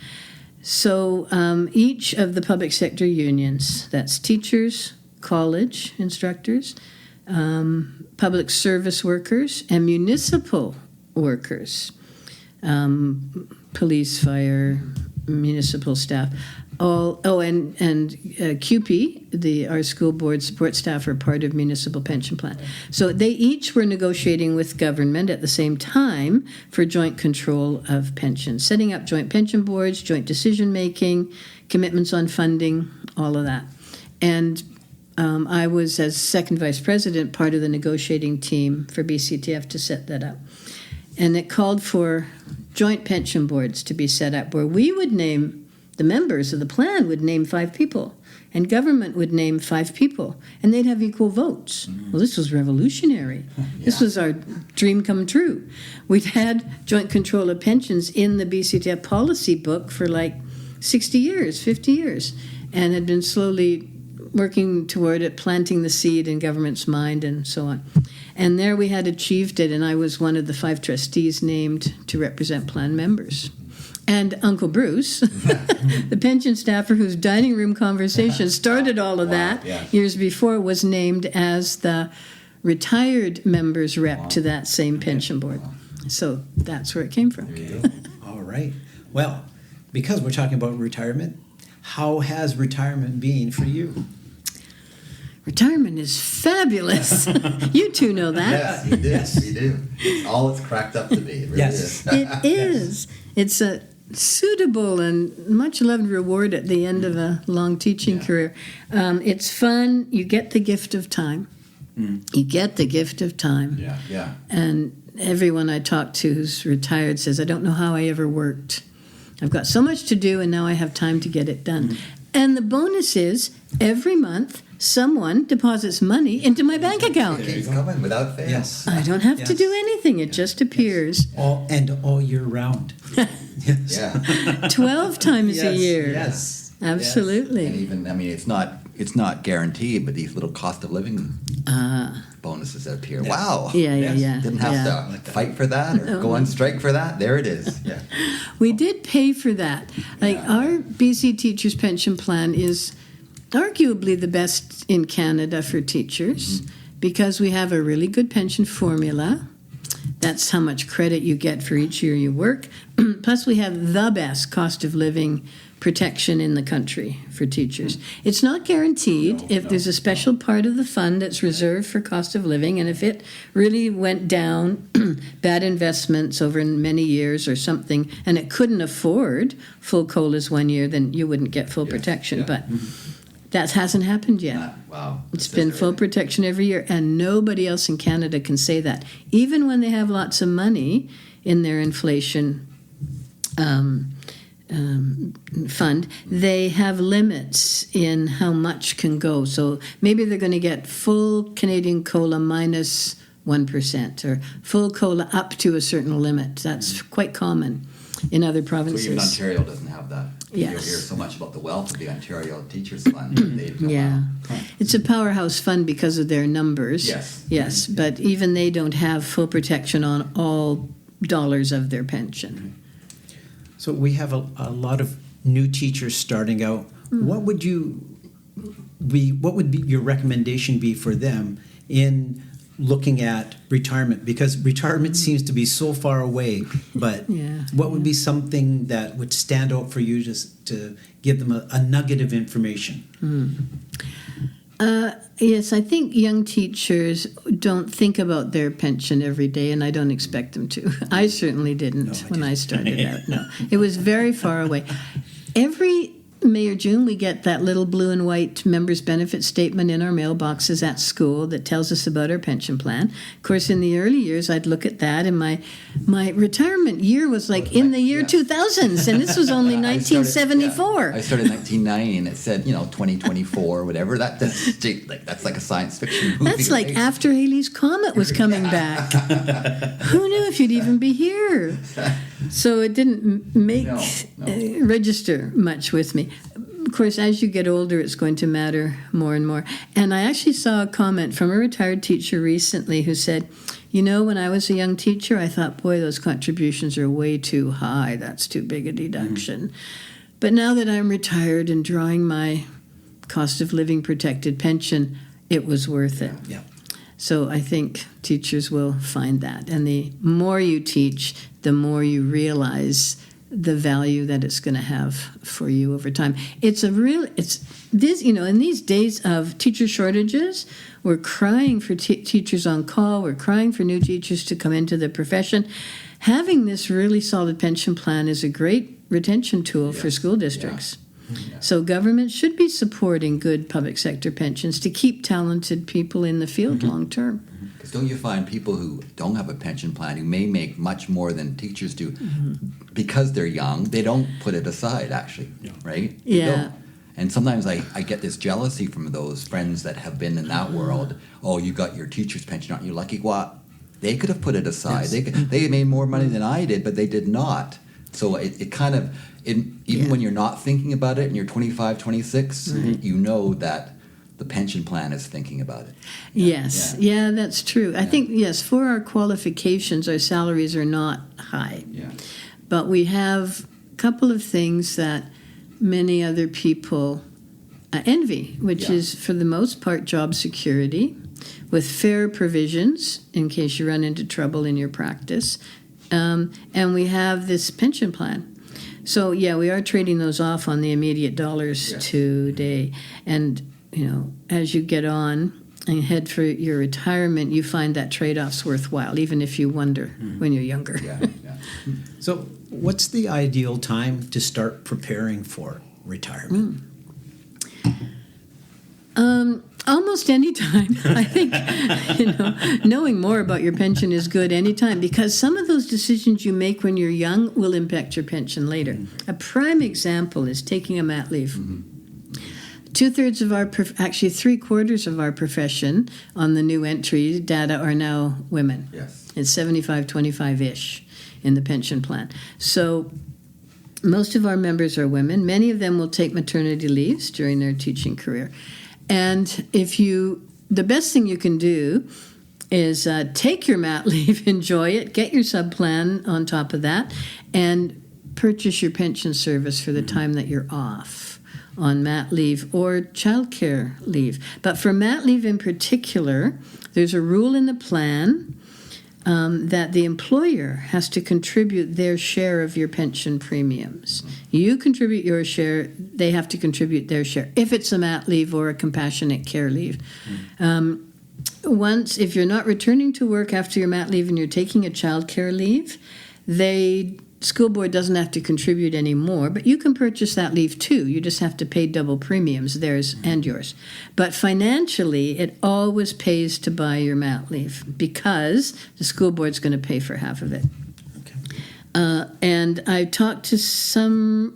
So each of the public sector unions, that's teachers, college instructors, public service workers, and municipal workers, police, fire, municipal staff, and CUPE, our school board support staff, are part of municipal pension plan. So they each were negotiating with government at the same time for joint control of pensions, setting up joint pension boards, joint decision making, commitments on funding, all of that. And I was, as second vice president, part of the negotiating team for BCTF to set that up. And it called for joint pension boards to be set up where we would name, the members of the plan would name 5 people, and government would name 5 people, and they'd have equal votes. Well, this was revolutionary. This was our dream come true. We'd had joint control of pensions in the BCTF policy book for like 60 years, 50 years, and had been slowly working toward it, planting the seed in government's mind and so on. And there we had achieved it, and I was one of the 5 trustees named to represent plan members. And Uncle Bruce, the pension staffer whose dining room conversation started all of that years before, was named as the retired members rep to that same pension board. So that's where it came from. All right. Well, because we're talking about retirement, how has retirement been for you? Retirement is fabulous. You two know that. Yes, you do. It's all it's cracked up to be. It really is. It is. It's a suitable and much loved reward at the end of a long teaching career. It's fun. You get the gift of time. You get the gift of time. Yeah. And everyone I talk to who's retired says, I don't know how I ever worked. I've got so much to do, and now I have time to get it done. And the bonus is, every month, someone deposits money into my bank account. It keeps coming without fail. Yes. I don't have to do anything. It just appears. All year round. Yes. Yeah. 12 times a year. Yes. Absolutely. And even, I mean, it's not guaranteed, but these little cost of living bonuses that appear. Yeah. Wow. Yeah. Didn't have to fight for that or go on strike for that. There it is. Yeah. We did pay for that. Our BC Teachers Pension Plan is arguably the best in Canada for teachers because we have a really good pension formula. That's how much credit you get for each year you work. Plus, we have the best cost of living protection in the country for teachers. It's not guaranteed. If there's a special part of the fund that's reserved for cost of living, and if it really went down, bad investments over many years or something, and it couldn't afford full COLAs one year, then you wouldn't get full protection. But that hasn't happened yet. Wow. It's been full protection every year, and nobody else in Canada can say that. Even when they have lots of money in their inflation fund, they have limits in how much can go. So maybe they're going to get full Canadian COLA minus 1% or full COLA up to a certain limit. That's quite common in other provinces. So even Ontario doesn't have that. Yes. You hear so much about the wealth of the Ontario Teachers Fund. It's a powerhouse fund because of their numbers. Yes. But even they don't have full protection on all dollars of their pension. So we have a lot of new teachers starting out. What would your recommendation be for them in looking at retirement? Because retirement seems to be so far away, but what would be something that would stand out for you just to give them a nugget of information? Yes, I think young teachers don't think about their pension every day, and I don't expect them to. I certainly didn't when I started out. No, it was very far away. Every May or June, we get that little blue and white members' benefit statement in our mailboxes at school that tells us about our pension plan. Of course, in the early years, I'd look at that, and my retirement year was like in the year 2000s, and this was only 1974. I started in 1990, and it said, 2024, whatever. That's like a science fiction movie. That's like after Halley's Comet was coming back. Who knew if you'd even be here? So it didn't register much with me. Of course, as you get older, it's going to matter more and more. And I actually saw a comment from a retired teacher recently who said, when I was a young teacher, I thought, boy, those contributions are way too high. That's too big a deduction. But now that I'm retired and drawing my cost of living protected pension, it was worth it. Yeah. So I think teachers will find that. And the more you teach, the more you realize the value that it's going to have for you over time. In these days of teacher shortages, we're crying for teachers on call. We're crying for new teachers to come into the profession. Having this really solid pension plan is a great retention tool for school districts. Yeah. So government should be supporting good public sector pensions to keep talented people in the field long term. Because don't you find people who don't have a pension plan, who may make much more than teachers do, because they're young, they don't put it aside, actually, right? Yeah. And sometimes I get this jealousy from those friends that have been in that world. Oh, you got your teacher's pension, aren't you lucky? Well, they could have put it aside. Yes. They made more money than I did, but they did not. So it kind of, even when you're not thinking about it and you're 25, 26, you know that the pension plan is thinking about it. Yes. Yeah, that's true. I think, for our qualifications, our salaries are not high. Yeah. But we have couple of things that many other people envy, which is, for the most part, job security with fair provisions in case you run into trouble in your practice. And we have this pension plan. So, we are trading those off on the immediate dollars today. And, as you get on and head for your retirement, you find that trade-off's worthwhile, even if you wonder when you're younger. So what's the ideal time to start preparing for retirement? Almost any time. I think, knowing more about your pension is good anytime, because some of those decisions you make when you're young will impact your pension later. A prime example is taking a mat leave. 2/3 of actually 3/4 of our profession on the new entry data are now women. Yes. It's 75-25-ish in the pension plan. So most of our members are women. Many of them will take maternity leaves during their teaching career. And the best thing you can do is take your mat leave, enjoy it, get your sub-plan on top of that, and purchase your pension service for the time that you're off on mat leave or childcare leave. But for mat leave in particular, there's a rule in the plan that the employer has to contribute their share of your pension premiums. You contribute your share, they have to contribute their share, if it's a mat leave or a compassionate care leave. If you're not returning to work after your mat leave and you're taking a child care leave, school board doesn't have to contribute anymore, but you can purchase that leave too. You just have to pay double premiums, theirs and yours. But financially, it always pays to buy your mat leave because the school board's going to pay for half of it. Okay. And I've talked to some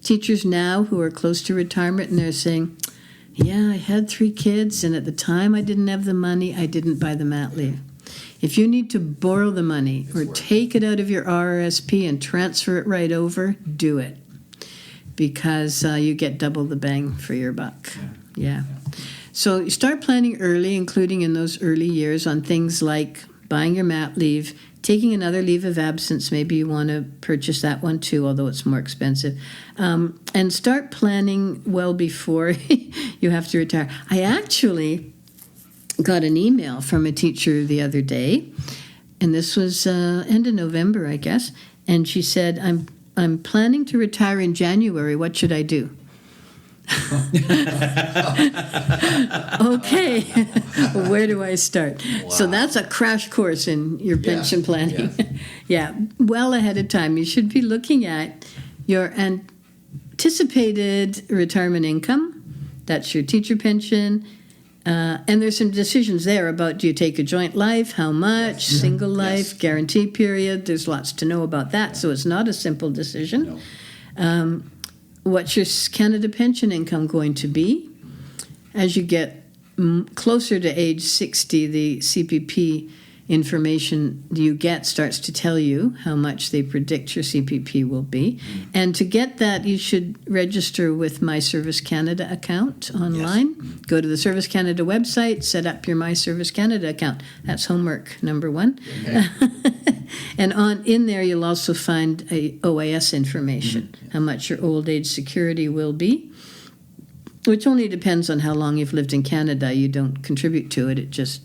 teachers now who are close to retirement, and they're saying, I had 3 kids, and at the time I didn't have the money, I didn't buy the mat leave. If you need to borrow the money or take it out of your RRSP and transfer it right over, do it, because you get double the bang for your buck. Yeah. So you start planning early, including in those early years, on things like buying your mat leave, taking another leave of absence. Maybe you want to purchase that one too, although it's more expensive. And start planning well before you have to retire. I actually got an email from a teacher the other day, and this was end of November, I guess, and she said, I'm planning to retire in January. What should I do? Okay, where do I start? Wow. So that's a crash course in your pension planning. Well ahead of time. You should be looking at your anticipated retirement income. That's your teacher pension. And there's some decisions there about, do you take a joint life, how much, single life, guarantee period. There's lots to know about that, so it's not a simple decision. No. What's your Canada pension income going to be? As you get closer to age 60, the CPP information you get starts to tell you how much they predict your CPP will be. And to get that, you should register with My Service Canada account online. Go to the Service Canada website, set up your My Service Canada account. That's homework number 1. Okay. And in there, you'll also find a OAS information, how much your old age security will be, which only depends on how long you've lived in Canada. You don't contribute to it. It just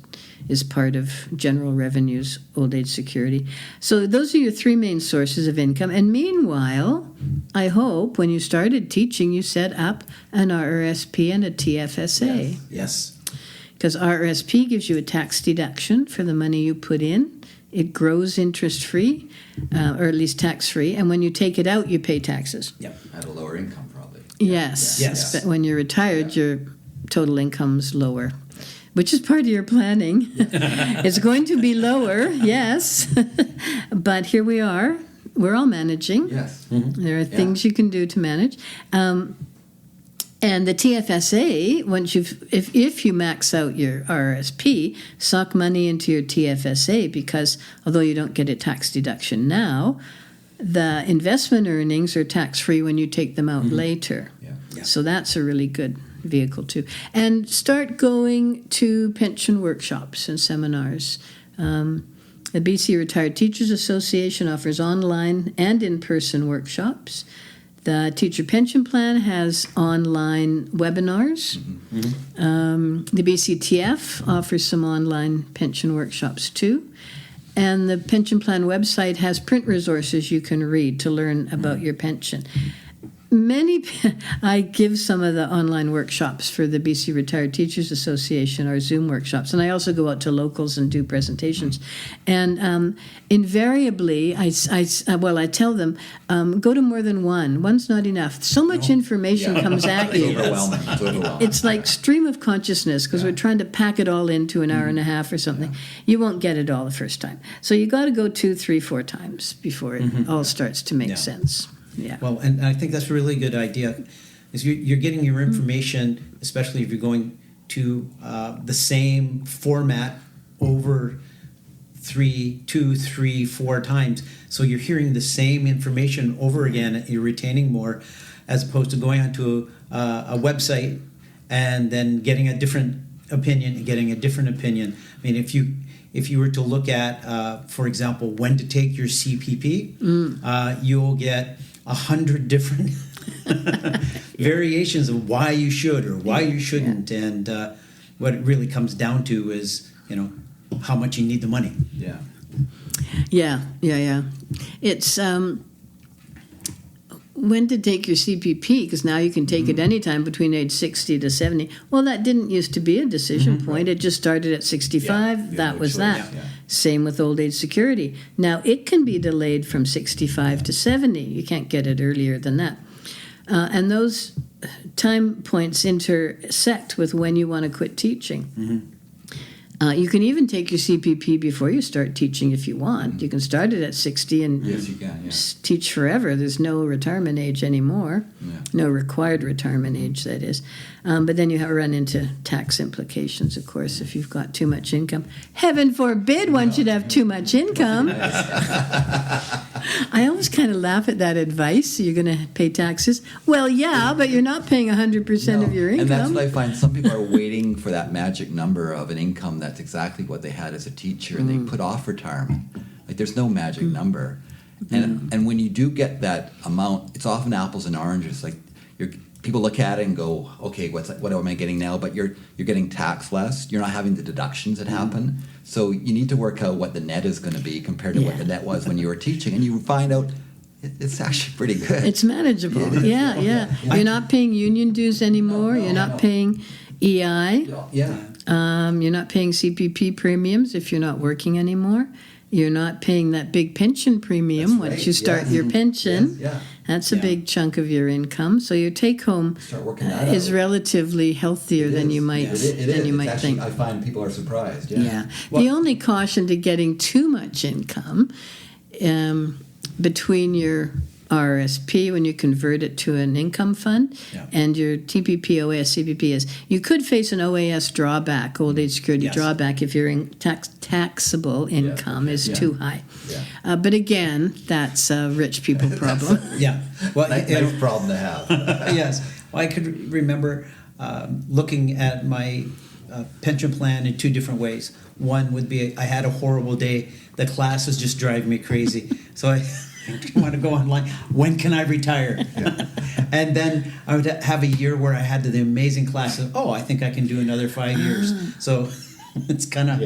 is part of general revenues, old age security. So those are your 3 main sources of income. And meanwhile, I hope when you started teaching, you set up an RRSP and a TFSA. Yes. Because RRSP gives you a tax deduction for the money you put in. It grows interest-free, or at least tax-free. And when you take it out, you pay taxes. Yep. At a lower income, probably. Yes. But when you're retired, your total income's lower, which is part of your planning. It's going to be lower, yes. But here we are. We're all managing. Yes. Mm-hmm. There are things you can do to manage. And the TFSA, if you max out your RRSP, sock money into your TFSA, because although you don't get a tax deduction now, the investment earnings are tax-free when you take them out later. Yeah. So that's a really good vehicle too. And start going to pension workshops and seminars. The BC Retired Teachers Association offers online and in-person workshops. The Teacher Pension Plan has online webinars. The BCTF offers some online pension workshops too. And the Pension Plan website has print resources you can read to learn about your pension. I give some of the online workshops for the BC Retired Teachers Association, our Zoom workshops, and I also go out to locals and do presentations. And invariably, I tell them, go to more than one. One's not enough. So much information comes at you. It's overwhelming. It's like stream of consciousness, because we're trying to pack it all into an hour and a half or something. You won't get it all the first time. So you got to go 2, 3, 4 times before it all starts to make sense. Yeah. Well, and I think that's a really good idea, is you're getting your information, especially if you're going to the same format over 2, 3, 4 times. So you're hearing the same information over again. You're retaining more, as opposed to going onto a website and then getting a different opinion and getting a different opinion. I mean, if you were to look at, for example, when to take your CPP, you'll get 100 different variations of why you should or why you shouldn't, and what it really comes down to is, how much you need the money. Yeah. It's when to take your CPP, because now you can take it anytime between age 60 to 70. Well, that didn't used to be a decision point. It just started at 65. That was that. Same with old age security. Now it can be delayed from 65 to 70. You can't get it earlier than that. And those time points intersect with when you want to quit teaching. You can even take your CPP before you start teaching if you want. You can start it at 60 and teach forever. There's no retirement age anymore. No required retirement age, that is. But then you run into tax implications, of course, if you've got too much income. Heaven forbid one should have too much income. I always kind of laugh at that advice. You're going to pay taxes. Well, yeah, but you're not paying 100% of your income. And that's what I find. Some people are waiting for that magic number of an income that's exactly what they had as a teacher, and they put off retirement. Like, there's no magic number. And when you do get that amount, it's often apples and oranges. Like, people look at it and go, okay, what am I getting now? But you're getting taxed less. You're not having the deductions that happen. So you need to work out what the net is going to be compared to what the net was when you were teaching. And you find out it's actually pretty good. It's manageable. Yeah. You're not paying union dues anymore. You're not paying EI. You're not paying CPP premiums if you're not working anymore. You're not paying that big pension premium once you start your pension. That's a big chunk of your income. So your take-home is relatively healthier than you might think. I find people are surprised. The only caution to getting too much income between your RRSP, when you convert it to an income fund, and your TPP, OAS, CPP is, you could face an OAS drawback, old age security drawback, if your taxable income is too high. But again, that's a rich people problem. Well, nice problem to have. Yes. Well, I could remember looking at my pension plan in 2 different ways. One would be, I had a horrible day. The class was just driving me crazy. So I want to go online. When can I retire? And then I would have a year where I had the amazing class of, I think I can do another 5 years. So it's kind of,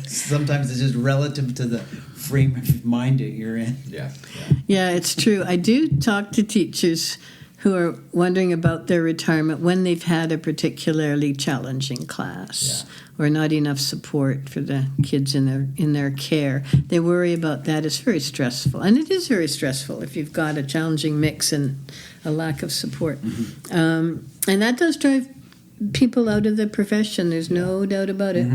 sometimes it's just relative to the frame of mind that you're in. Yeah, it's true. I do talk to teachers who are wondering about their retirement when they've had a particularly challenging class or not enough support for the kids in their care. They worry about that. It's very stressful. And it is very stressful if you've got a challenging mix and a lack of support. And that does drive people out of the profession. There's no doubt about it.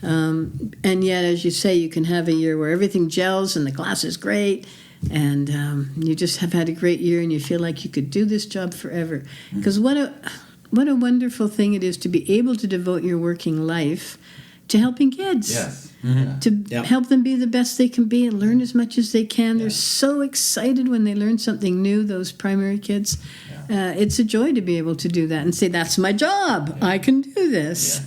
And yet, as you say, you can have a year where everything gels and the class is great, and you just have had a great year and you feel like you could do this job forever. Because what a wonderful thing it is to be able to devote your working life to helping kids. To help them be the best they can be and learn as much as they can. They're so excited when they learn something new, those primary kids. It's a joy to be able to do that and say, that's my job. I can do this.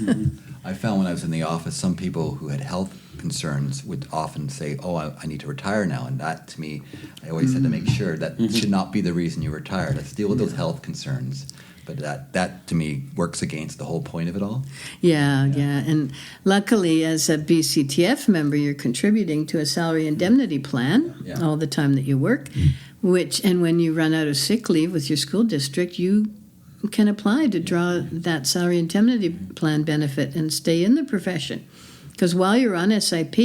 I found when I was in the office, some people who had health concerns would often say, "Oh, I need to retire now," and that to me, I always had to make sure that should not be the reason you retire. Let's deal with those health concerns. But that to me works against the whole point of it all. Yeah. And luckily, as a BCTF member, you're contributing to a salary indemnity plan all the time that you work, and when you run out of sick leave with your school district, you can apply to draw that salary indemnity plan benefit and stay in the profession. Because while you're on SIP,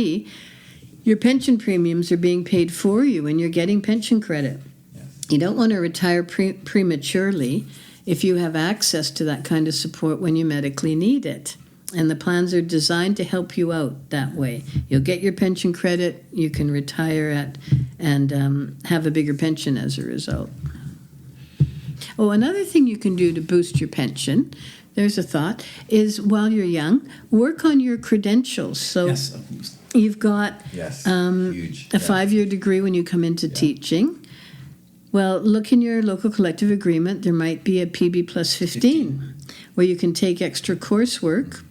your pension premiums are being paid for you and you're getting pension credit. Yes. You don't want to retire prematurely if you have access to that kind of support when you medically need it. And the plans are designed to help you out that way. You'll get your pension credit, you can retire and have a bigger pension as a result. Oh, another thing you can do to boost your pension, there's a thought, is while you're young, work on your credentials. So you've got a 5-year degree when you come into teaching. Well, look in your local collective agreement. There might be a PB plus 15 where you can take extra coursework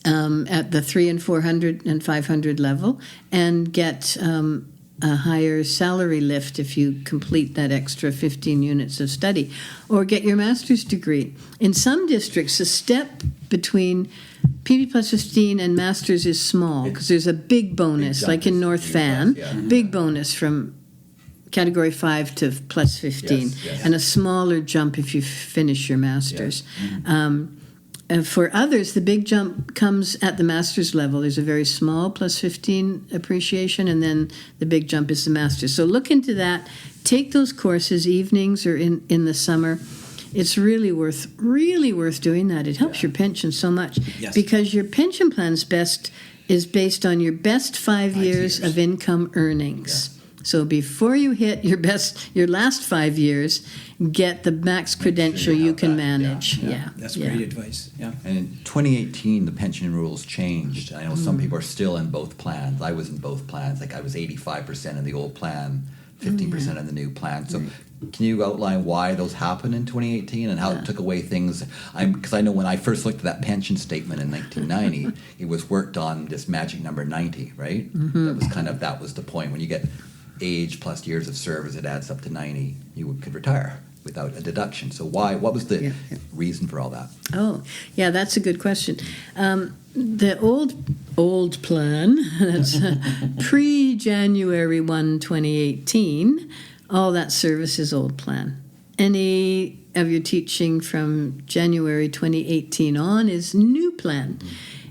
at the 300 and 400 and 500 level and get a higher salary lift if you complete that extra 15 units of study, or get your master's degree. In some districts, the step between PB plus 15 and master's is small because there's a big bonus, like in North Van, big bonus from Category 5 to plus 15, and a smaller jump if you finish your master's. For others, the big jump comes at the master's level. There's a very small plus 15 appreciation, and then the big jump is the master's. So look into that. Take those courses evenings or in the summer. It's really worth doing that. It helps your pension so much because your pension plan's is based on your best 5 years of income earnings. So before you hit your last 5 years, get the max credential you can manage. That's great advice. And in 2018, the pension rules changed. I know some people are still in both plans. I was in both plans. Like I was 85% in the old plan, 15% in the new plan. So can you outline why those happened in 2018 and how it took away things? Because I know when I first looked at that pension statement in 1990, it was worked on this magic number 90, right? That was the point. When you get age plus years of service, it adds up to 90. You could retire without a deduction. So why? What was the reason for all that? Oh, yeah, that's a good question. The old plan, that's pre-January 1, 2018, all that service is old plan. Any of your teaching from January 2018 on is new plan.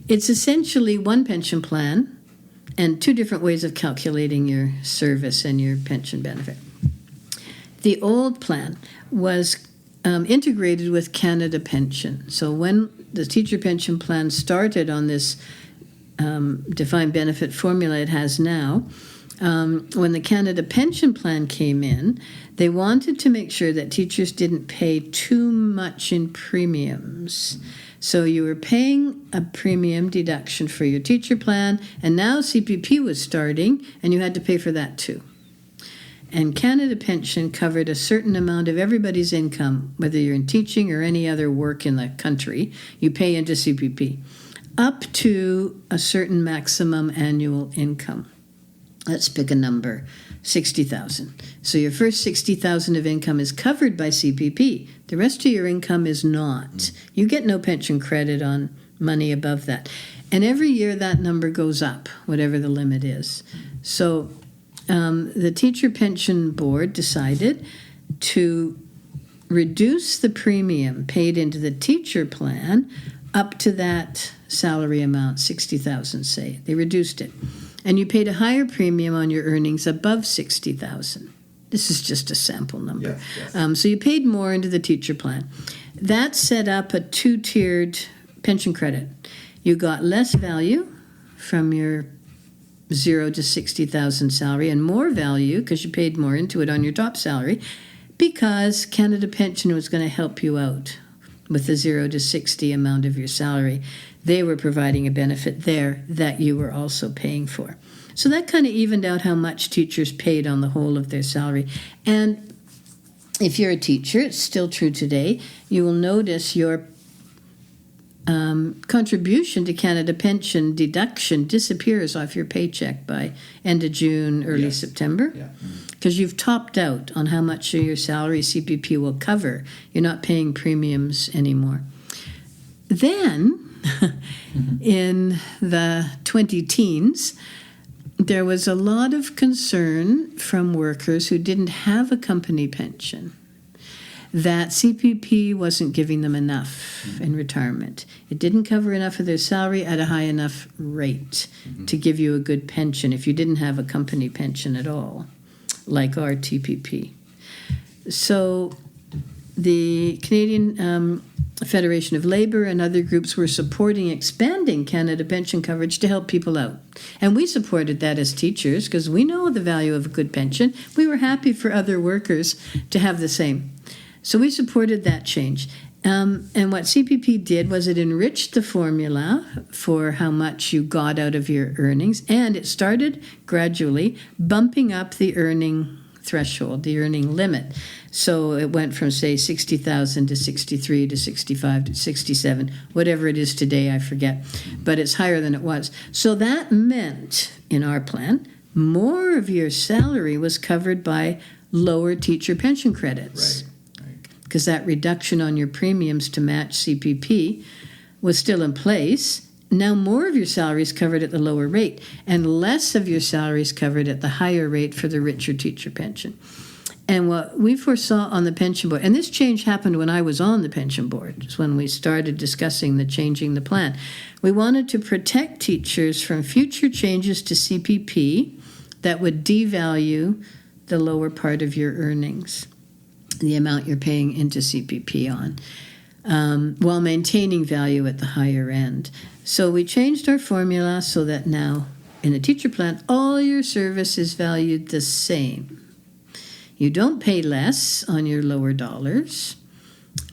It's essentially one pension plan and two different ways of calculating your service and your pension benefit. The old plan was integrated with Canada Pension. So when the teacher pension plan started on this defined benefit formula it has now, when the Canada Pension Plan came in, they wanted to make sure that teachers didn't pay too much in premiums. So you were paying a premium deduction for your teacher plan, and now CPP was starting, and you had to pay for that too. And Canada Pension covered a certain amount of everybody's income, whether you're in teaching or any other work in the country, you pay into CPP, up to a certain maximum annual income. Let's pick a number, 60,000. So your first 60,000 of income is covered by CPP. The rest of your income is not. You get no pension credit on money above that. And every year that number goes up, whatever the limit is. So the Teacher Pension Board decided to reduce the premium paid into the teacher plan up to that salary amount, 60,000, say. They reduced it. And you paid a higher premium on your earnings above 60,000. This is just a sample number. So you paid more into the teacher plan. That set up a two-tiered pension credit. You got less value from your 0 to 60,000 salary and more value because you paid more into it on your top salary because Canada Pension was going to help you out with the 0 to 60 amount of your salary. They were providing a benefit there that you were also paying for. So that kind of evened out how much teachers paid on the whole of their salary. And if you're a teacher, it's still true today, you will notice your contribution to Canada Pension deduction disappears off your paycheck by end of June, early September. Yeah. Because you've topped out on how much of your salary CPP will cover. You're not paying premiums anymore. Then, in the 20-teens, there was a lot of concern from workers who didn't have a company pension that CPP wasn't giving them enough in retirement. It didn't cover enough of their salary at a high enough rate to give you a good pension if you didn't have a company pension at all, like our TPP. So the Canadian Federation of Labour and other groups were supporting expanding Canada pension coverage to help people out. And we supported that as teachers because we know the value of a good pension. We were happy for other workers to have the same. So we supported that change. And what CPP did was it enriched the formula for how much you got out of your earnings, and it started gradually bumping up the earning threshold, the earning limit. So it went from, say, 60,000 to 63 to 65 to 67, whatever it is today, I forget. But it's higher than it was. So that meant, in our plan, more of your salary was covered by lower teacher pension credits. Right. Because that reduction on your premiums to match CPP was still in place. Now more of your salary is covered at the lower rate, and less of your salary is covered at the higher rate for the richer teacher pension. And what we foresaw on the pension board, and this change happened when I was on the pension board, it's when we started discussing changing the plan. We wanted to protect teachers from future changes to CPP that would devalue the lower part of your earnings, the amount you're paying into CPP on, while maintaining value at the higher end. So we changed our formula so that now in the teacher plan, all your service is valued the same. You don't pay less on your lower dollars,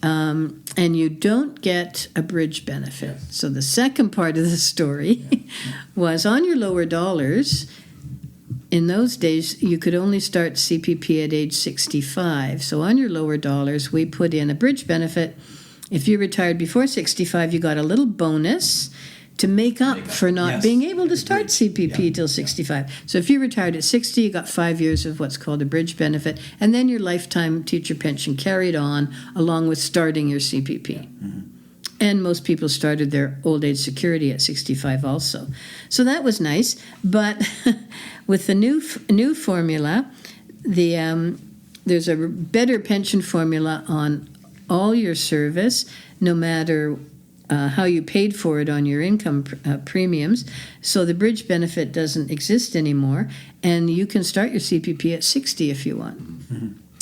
and you don't get a bridge benefit. So the second part of the story was on your lower dollars. In those days, you could only start CPP at age 65. So on your lower dollars, we put in a bridge benefit. If you retired before 65, you got a little bonus to make up for not being able to start CPP till 65. So if you retired at 60, you got 5 years of what's called a bridge benefit, and then your lifetime teacher pension carried on along with starting your CPP. And most people started their old age security at 65 also. So that was nice. But with the new formula, there's a better pension formula on all your service, no matter how you paid for it on your income premiums. So the bridge benefit doesn't exist anymore, and you can start your CPP at 60 if you want.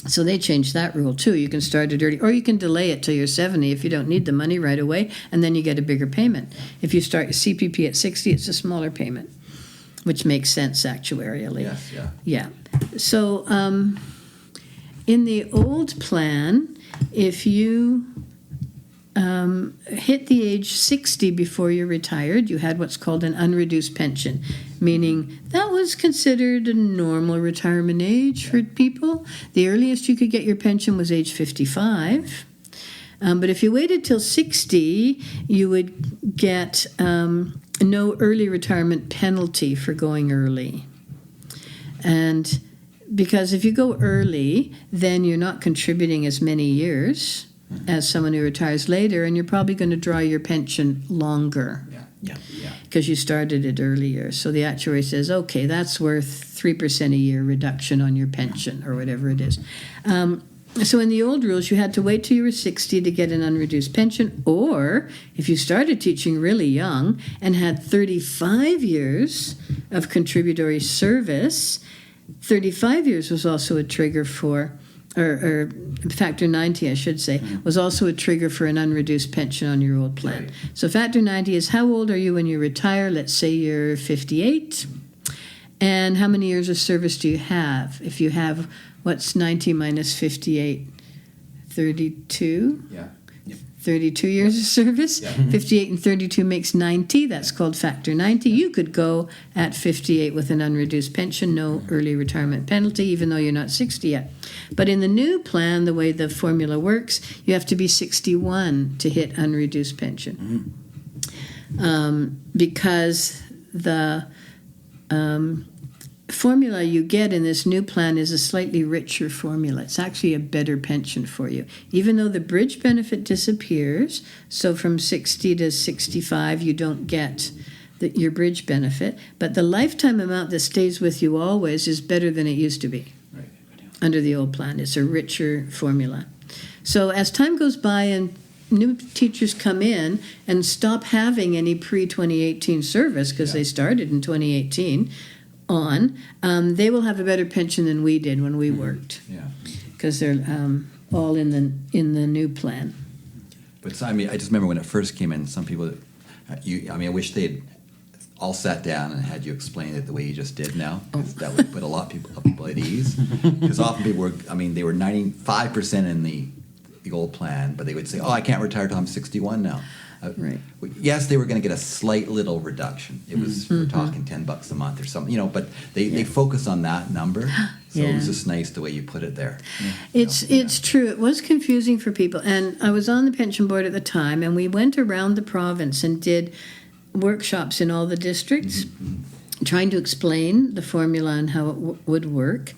So they changed that rule too. You can start it early, or you can delay it till you're 70 if you don't need the money right away, and then you get a bigger payment. If you start your CPP at 60, it's a smaller payment, which makes sense actuarially. Yes, yeah. Yeah. So in the old plan, if you hit the age 60 before you're retired, you had what's called an unreduced pension, meaning that was considered a normal retirement age for people. The earliest you could get your pension was age 55. But if you waited till 60, you would get no early retirement penalty for going early. And because if you go early, then you're not contributing as many years as someone who retires later, and you're probably going to draw your pension longer because you started it earlier. So the actuary says, okay, that's worth 3% a year reduction on your pension or whatever it is. So in the old rules, you had to wait till you were 60 to get an unreduced pension, or if you started teaching really young and had 35 years of contributory service, 35 years was also a trigger for, or factor 90, I should say, was also a trigger for an unreduced pension on your old plan. Right. So factor 90 is how old are you when you retire? Let's say you're 58. And how many years of service do you have? If you have, what's 90 minus 58? 32? Yeah. 32 years of service. 58 and 32 makes 90. That's called factor 90. You could go at 58 with an unreduced pension, no early retirement penalty, even though you're not 60 yet. But in the new plan, the way the formula works, you have to be 61 to hit unreduced pension. Because the formula you get in this new plan is a slightly richer formula. It's actually a better pension for you. Even though the bridge benefit disappears, so from 60 to 65 you don't get your bridge benefit, but the lifetime amount that stays with you always is better than it used to be under the old plan. It's a richer formula. So as time goes by and new teachers come in and stop having any pre-2018 service because they started in 2018 on, they will have a better pension than we did when we worked. Because they're all in the new plan. But so, I mean, I just remember when it first came in, some people, I wish they'd all sat down and had you explain it the way you just did now. That would put a lot of people at ease. Because often people were, they were 95% in the old plan, but they would say, I can't retire till I'm 61 now. Right. Yes, they were going to get a slight little reduction. It was, we're talking $10 a month or something, but they focus on that number. So it was just nice the way you put it there. It's true. It was confusing for people. And I was on the pension board at the time, and we went around the province and did workshops in all the districts, trying to explain the formula and how it would work.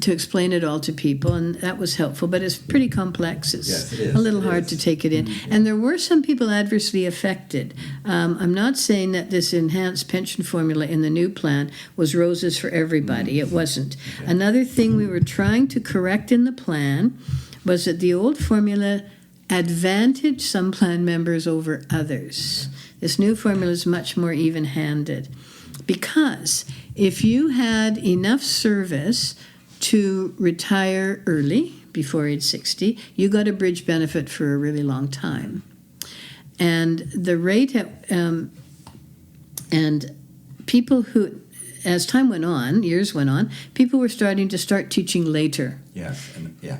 To explain it all to people, and that was helpful, but it's pretty complex. It's a little hard to take it in. And there were some people adversely affected. I'm not saying that this enhanced pension formula in the new plan was roses for everybody. It wasn't. Another thing we were trying to correct in the plan was that the old formula advantaged some plan members over others. This new formula is much more even-handed, because if you had enough service to retire early, before age 60, you got a bridge benefit for a really long time. And the rate and people who, as time went on, years went on, people were starting to start teaching later.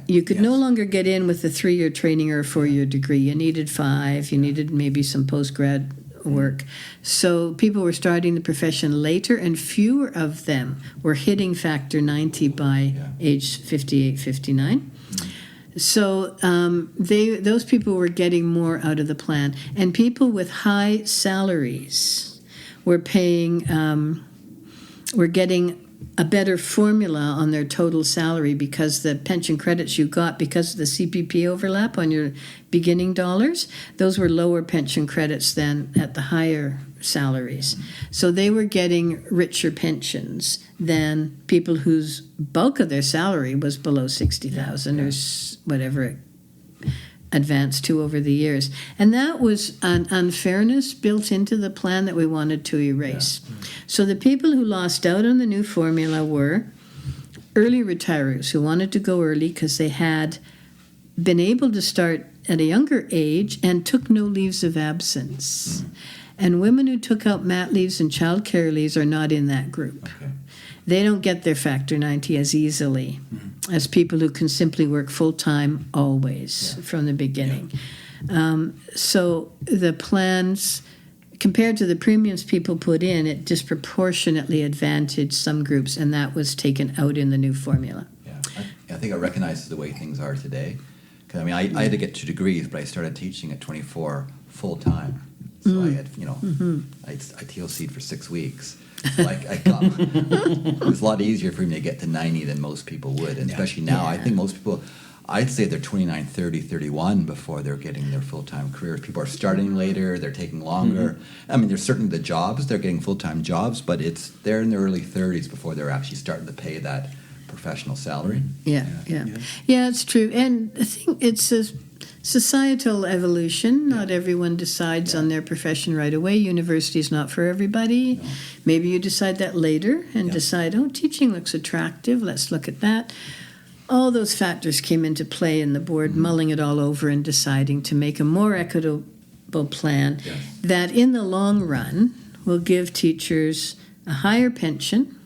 You could no longer get in with a 3-year training or a 4-year degree. You needed 5, you needed maybe some post-grad work. So people were starting the profession later, and fewer of them were hitting factor 90 by age 58, 59. So those people were getting more out of the plan. And people with high salaries were getting a better formula on their total salary, because the pension credits you got because of the CPP overlap on your beginning dollars, those were lower pension credits than at the higher salaries. So they were getting richer pensions than people whose bulk of their salary was below 60,000 or whatever it advanced to over the years. And that was an unfairness built into the plan that we wanted to erase. So the people who lost out on the new formula were early retirees who wanted to go early because they had been able to start at a younger age and took no leaves of absence. And women who took out mat leaves and child care leaves are not in that group. They don't get their factor 90 as easily as people who can simply work full-time always from the beginning. So the plans, compared to the premiums people put in, it disproportionately advantaged some groups, and that was taken out in the new formula. I think it recognizes the way things are today. Because I had to get 2 degrees, but I started teaching at 24 full-time. So I had, I TLC'd for 6 weeks. So I got, it was a lot easier for me to get to 90 than most people would. And especially now, I think most people, I'd say they're 29, 30, 31 before they're getting their full-time careers. People are starting later, they're taking longer. There's certainly the jobs, they're getting full-time jobs, but they're in their early 30s before they're actually starting to pay that professional salary. Yeah, it's true. And I think it's a societal evolution. Not everyone decides on their profession right away. University is not for everybody. No. Maybe you decide that later and decide, teaching looks attractive, let's look at that. All those factors came into play in the board, mulling it all over and deciding to make a more equitable plan that in the long run will give teachers a higher pension,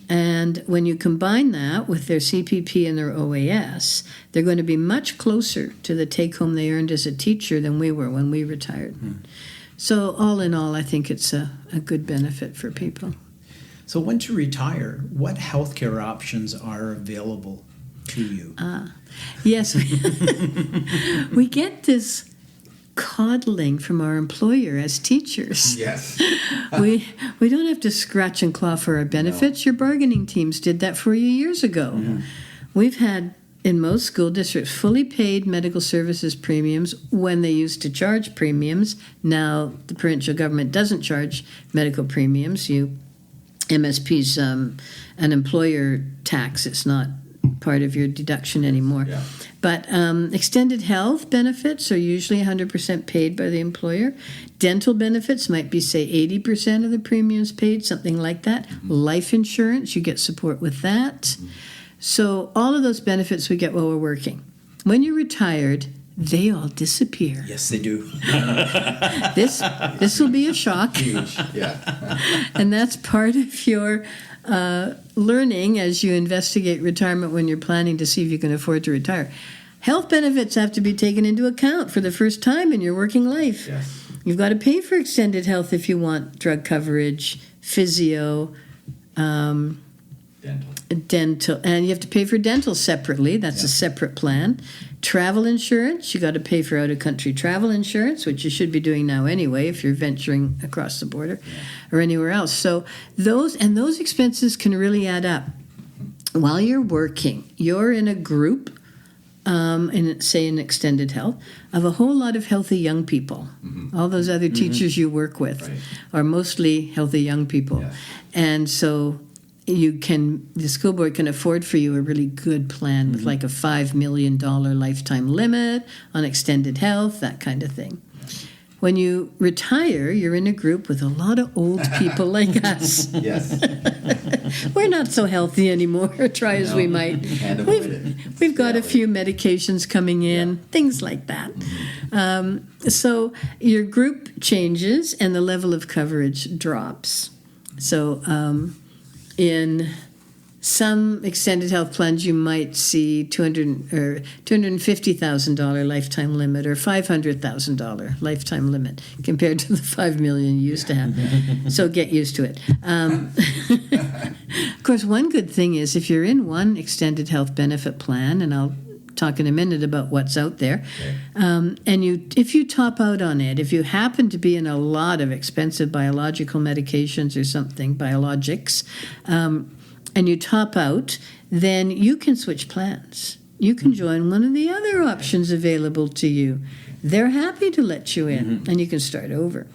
And when you combine that with their CPP and their OAS, they're going to be much closer to the take-home they earned as a teacher than we were when we retired. So all in all, I think it's a good benefit for people. So once you retire, what healthcare options are available to you? Yes, we get this coddling from our employer as teachers. Yes. We don't have to scratch and claw for our benefits. Your bargaining teams did that for you years ago. We've had, in most school districts, fully paid medical services premiums when they used to charge premiums. Now the provincial government doesn't charge medical premiums. MSP's an employer tax. It's not part of your deduction anymore. Yeah. But extended health benefits are usually 100% paid by the employer. Dental benefits might be, say, 80% of the premiums paid, something like that. Life insurance, you get support with that. So all of those benefits we get while we're working. When you're retired, they all disappear. Yes, they do. This will be a shock. Huge. Yeah. And that's part of your learning as you investigate retirement when you're planning to see if you can afford to retire. Health benefits have to be taken into account for the first time in your working life. Yes. You've got to pay for extended health if you want drug coverage, physio, dental, and you have to pay for dental separately. That's a separate plan. Travel insurance, you got to pay for out-of-country travel insurance, which you should be doing now anyway if you're venturing across the border or anywhere else. So those expenses can really add up. While you're working, you're in a group, in extended health, of a whole lot of healthy young people. All those other teachers you work with are mostly healthy young people. Yeah. And so the school board can afford for you a really good plan with like a $5 million lifetime limit on extended health, that kind of thing. When you retire, you're in a group with a lot of old people like us. Yes. We're not so healthy anymore, try as we might. Can't avoid it. We've got a few medications coming in, things like that. So your group changes and the level of coverage drops. So in some extended health plans, you might see $250,000 lifetime limit or $500,000 lifetime limit compared to the $5 million you used to have. So get used to it. Of course, one good thing is if you're in one extended health benefit plan, and I'll talk in a minute about what's out there, and if you top out on it, if you happen to be in a lot of expensive biological medications or something, biologics, and you top out, then you can switch plans. You can join one of the other options available to you. They're happy to let you in, and you can start over.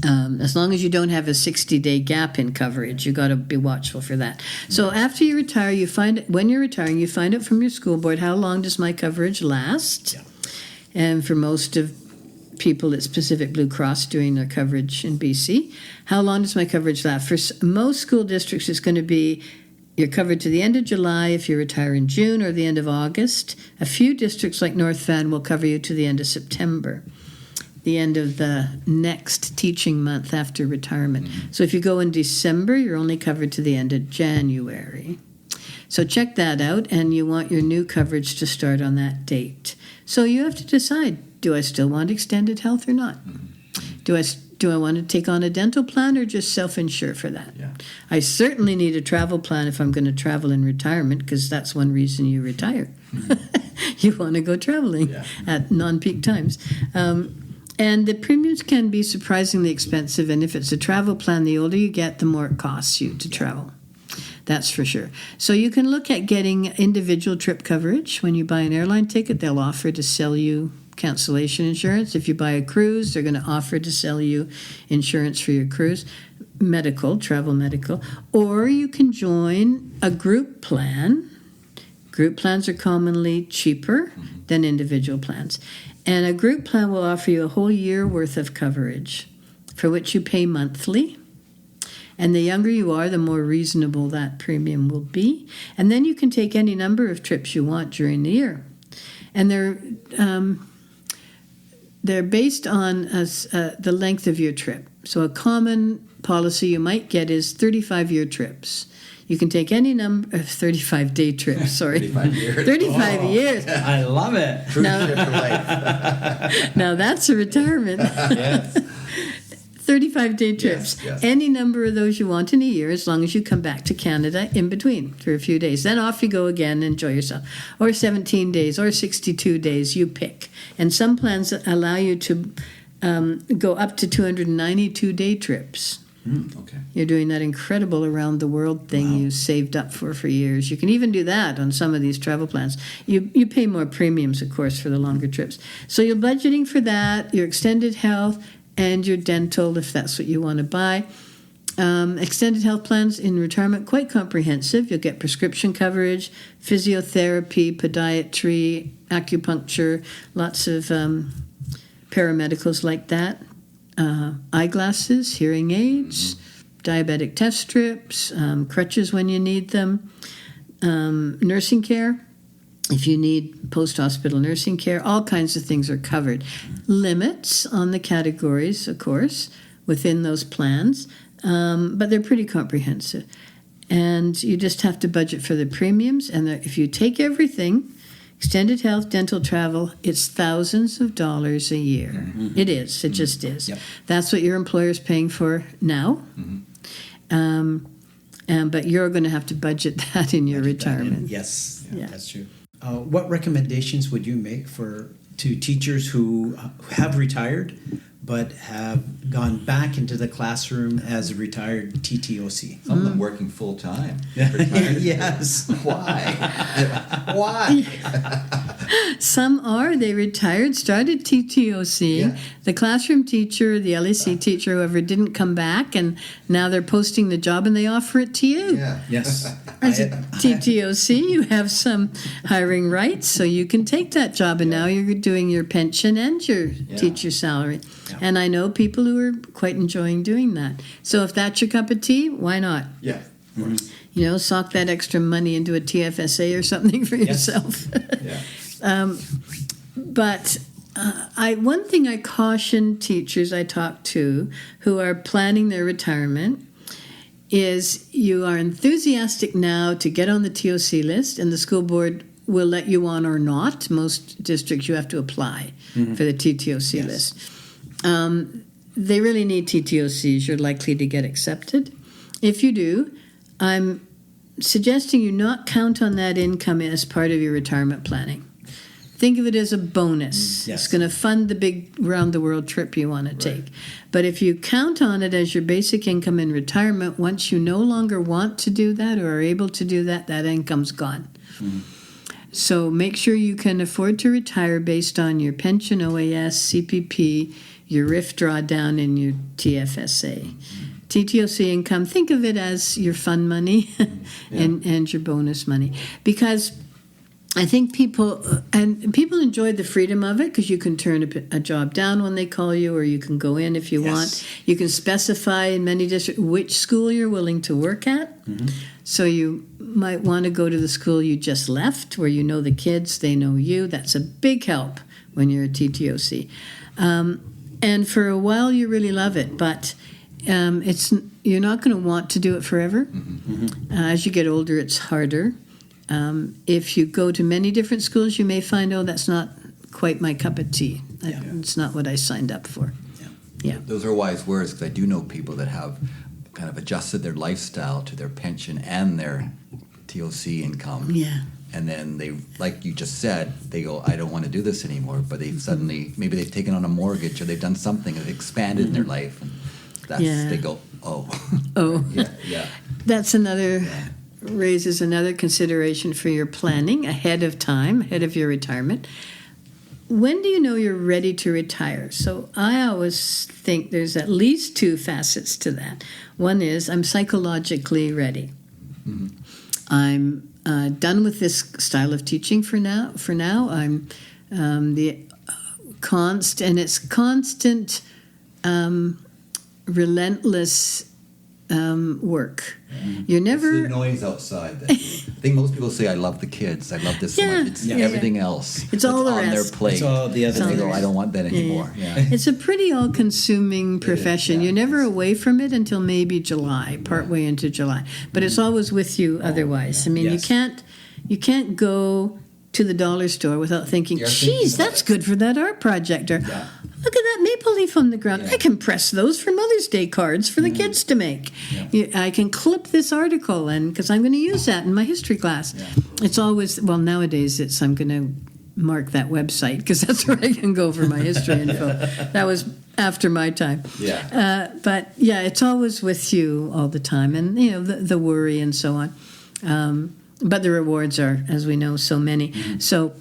As long as you don't have a 60-day gap in coverage, you've got to be watchful for that. So after you retire, when you're retiring, you find out from your school board, how long does my coverage last? And for most of people, it's Pacific Blue Cross doing their coverage in BC. How long does my coverage last? For most school districts, it's going to be you're covered to the end of July if you retire in June or the end of August. A few districts like North Van will cover you to the end of September, the end of the next teaching month after retirement. So if you go in December, you're only covered to the end of January. So check that out, and you want your new coverage to start on that date. So you have to decide, do I still want extended health or not? Do I want to take on a dental plan or just self-insure for that? I certainly need a travel plan if I'm going to travel in retirement, because that's one reason you retire. You want to go traveling at non-peak times. And the premiums can be surprisingly expensive, and if it's a travel plan, the older you get, the more it costs you to travel. That's for sure. So you can look at getting individual trip coverage. When you buy an airline ticket, they'll offer to sell you cancellation insurance. If you buy a cruise, they're going to offer to sell you insurance for your cruise, travel medical. Or you can join a group plan. Group plans are commonly cheaper than individual plans. And a group plan will offer you a whole year worth of coverage for which you pay monthly. And the younger you are, the more reasonable that premium will be. And then you can take any number of trips you want during the year. And they're based on the length of your trip. So a common policy you might get is 35-year trips. You can take any number of 35-day trips, sorry. 35 years. 35 years. I love it. Cruise ship for life. Now that's a retirement. Yes. 35-day trips. Yes, yes. Any number of those you want in a year, as long as you come back to Canada in between for a few days. Then off you go again, enjoy yourself. Or 17 days, or 62 days, you pick. And some plans allow you to go up to 292-day trips. Okay. You're doing that incredible around the world thing you saved up for years. You can even do that on some of these travel plans. You pay more premiums, of course, for the longer trips. So you're budgeting for that, your extended health, and your dental, if that's what you want to buy. Extended health plans in retirement, quite comprehensive. You'll get prescription coverage, physiotherapy, podiatry, acupuncture, lots of paramedicals like that. Eyeglasses, hearing aids, diabetic test strips, crutches when you need them, nursing care. If you need post-hospital nursing care, all kinds of things are covered. Limits on the categories, of course, within those plans, but they're pretty comprehensive. And you just have to budget for the premiums. And if you take everything, extended health, dental, travel, it's thousands of dollars a year. Mm-hmm. It is. It just is. Yep. That's what your employer's paying for now. Mm-hmm. But you're going to have to budget that in your retirement. Yes, yeah, that's true. What recommendations would you make to teachers who have retired but have gone back into the classroom as a retired TTOC? Some of them working full time. Yes. Why? Why? Some are. They retired, started TTOC. Yeah. The classroom teacher, the LAC teacher, whoever, didn't come back, and now they're posting the job and they offer it to you. Yeah. Yes. As a TTOC, you have some hiring rights, so you can take that job, and now you're doing your pension and your teacher salary. Yeah. And I know people who are quite enjoying doing that. So if that's your cup of tea, why not? Yeah. Mm-hmm. You know, sock that extra money into a TFSA or something for yourself. Yeah. But one thing I caution teachers I talk to who are planning their retirement is you are enthusiastic now to get on the TOC list, and the school board will let you on or not. Most districts you have to apply for the TTOC list. They really need TTOCs. You're likely to get accepted. If you do, I'm suggesting you not count on that income as part of your retirement planning. Think of it as a bonus. Yes. It's going to fund the big round-the-world trip you want to take. But if you count on it as your basic income in retirement, once you no longer want to do that or are able to do that, that income's gone. Mm-hmm. So make sure you can afford to retire based on your pension, OAS, CPP, your RIF drawdown, and your TFSA. TTOC income, think of it as your fund money and your bonus money. Because I think people enjoy the freedom of it, because you can turn a job down when they call you, or you can go in if you want. You can specify in many districts which school you're willing to work at. Mm-hmm. So you might want to go to the school you just left, where you know the kids, they know you. That's a big help when you're a TTOC. And for a while you really love it, but you're not going to want to do it forever. Mm-hmm. As you get older, it's harder. If you go to many different schools, you may find, that's not quite my cup of tea. It's not what I signed up for. Yeah. Those are wise words, because I do know people that have kind of adjusted their lifestyle to their pension and their TOC income. Yeah. And then they, like you just said, they go, I don't want to do this anymore. But they've suddenly, maybe they've taken on a mortgage, or they've done something that expanded in their life. And they go, oh. Yeah. That's raises another consideration for your planning ahead of time, ahead of your retirement. When do you know you're ready to retire? So I always think there's at least two facets to that. One is I'm psychologically ready. Mm-hmm. I'm done with this style of teaching for now. I'm constant, relentless work. You're It's never. the noise outside. I think most people say, I love the kids. I love this so Yeah. much. It's Yeah. everything else. It's that's all the on their rest. plate. It's all the other And they things. go, I don't want that anymore. Yeah. It's a pretty all-consuming profession. yeah. You're never away from it until maybe July, partway into July. But it's always with you otherwise. I mean, Yes. you can't go to the dollar store without thinking, You're thinking geez, about that's it. good for that art project. Or, look at that maple leaf on the ground. Yeah. I can press those for Mother's Day cards for the kids to make. I can clip this article and because I'm going to use that in my history class. It's always, well, nowadays it's I'm going to mark that website because that's where I can go for my history info. That was after my time. But yeah, it's always with you all the time, and you know the worry and so on. But the rewards are, as we know, so many. So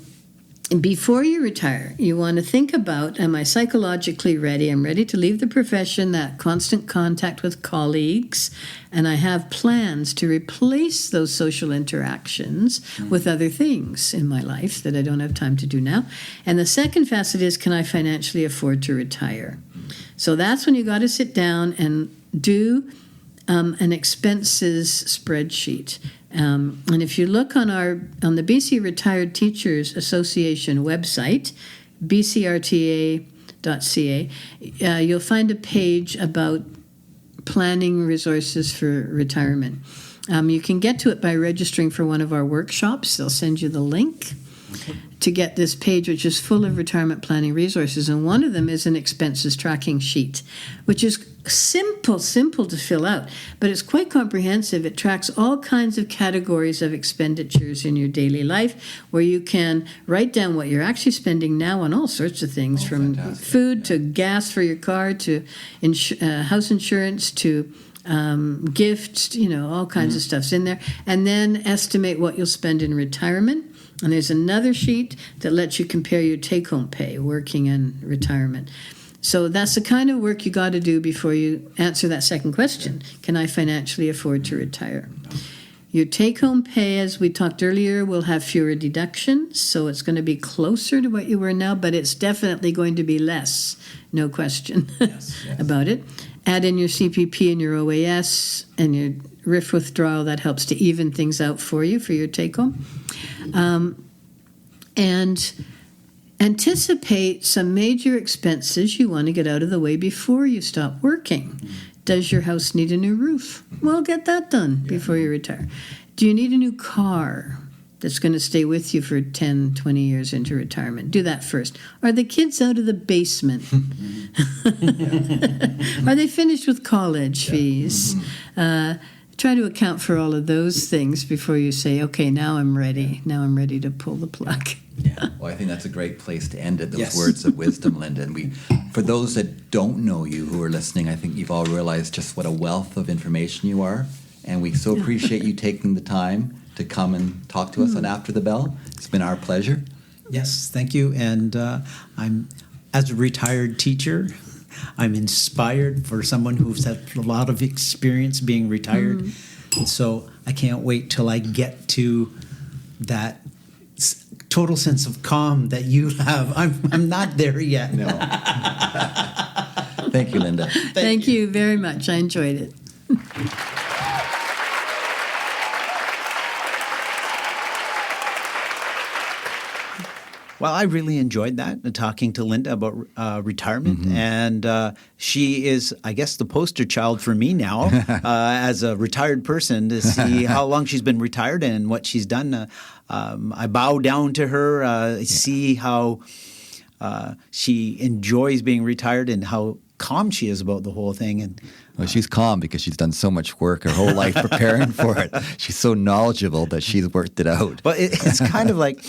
before you retire, you want to think about, am I psychologically ready? I'm ready to leave the profession, that constant contact with colleagues, and I have plans to replace those social interactions with other things in my life that I don't have time to do now. And the second facet is, can I financially afford to retire? So that's when you got to sit down and do an expenses spreadsheet. And if you look on the BC Retired Teachers Association website, bcrta.ca, you'll find a page about planning resources for retirement. You can get to it by registering for one of our workshops. They'll send you the link to get this page, which is full of retirement planning resources. And one of them is an expenses tracking sheet, which is simple to fill out, but it's quite comprehensive. It tracks all kinds of categories of expenditures in your daily life, where you can write down what you're actually spending now on all sorts of things, from fantastic. food to gas for your car to house insurance to gifts, all kinds of stuff's in there. And then estimate what you'll spend in retirement. And there's another sheet that lets you compare your take-home pay, working and retirement. So that's the kind of work you got to do before you answer that second question. Can I financially afford to retire? Your take-home pay, as we talked earlier, will have fewer deductions, so it's going to be closer to what you were now, but it's definitely going to be less, no question about it. Add in your CPP and your OAS and your RIF withdrawal. That helps to even things out for you for your take-home. And anticipate some major expenses you want to get out of the way before you stop working. Does your house need a new roof? Well, get that done before you retire. Do you need a new car that's going to stay with you for 10, 20 years into retirement? Do that first. Are the kids out of the basement? Are they finished with college fees? Try to account for all of those things before you say, okay, now I'm ready. Now I'm ready to pull the plug. Well, I think that's a great place to end it, those words of wisdom, Linda. And for those that don't know you who are listening, I think you've all realized just what a wealth of information you are. And we so appreciate you taking the time to come and talk to us on After the Bell. It's been our pleasure. Yes, thank you. And as a retired teacher, I'm inspired for someone who's had a lot of experience being retired. And so I can't wait till I get to that total sense of calm that you have. I'm not there yet. No. Thank you, Linda. Thank you very much. I enjoyed it. Well, I really enjoyed that, talking to Linda about retirement. And she is, I guess, the poster child for me now as a retired person to see how long she's been retired and what she's done. I bow down to her, see how she enjoys being retired and how calm she is about the whole thing. And Well, she's calm because she's done so much work her whole life preparing for it. She's so knowledgeable that she's worked it out. But it's kind of like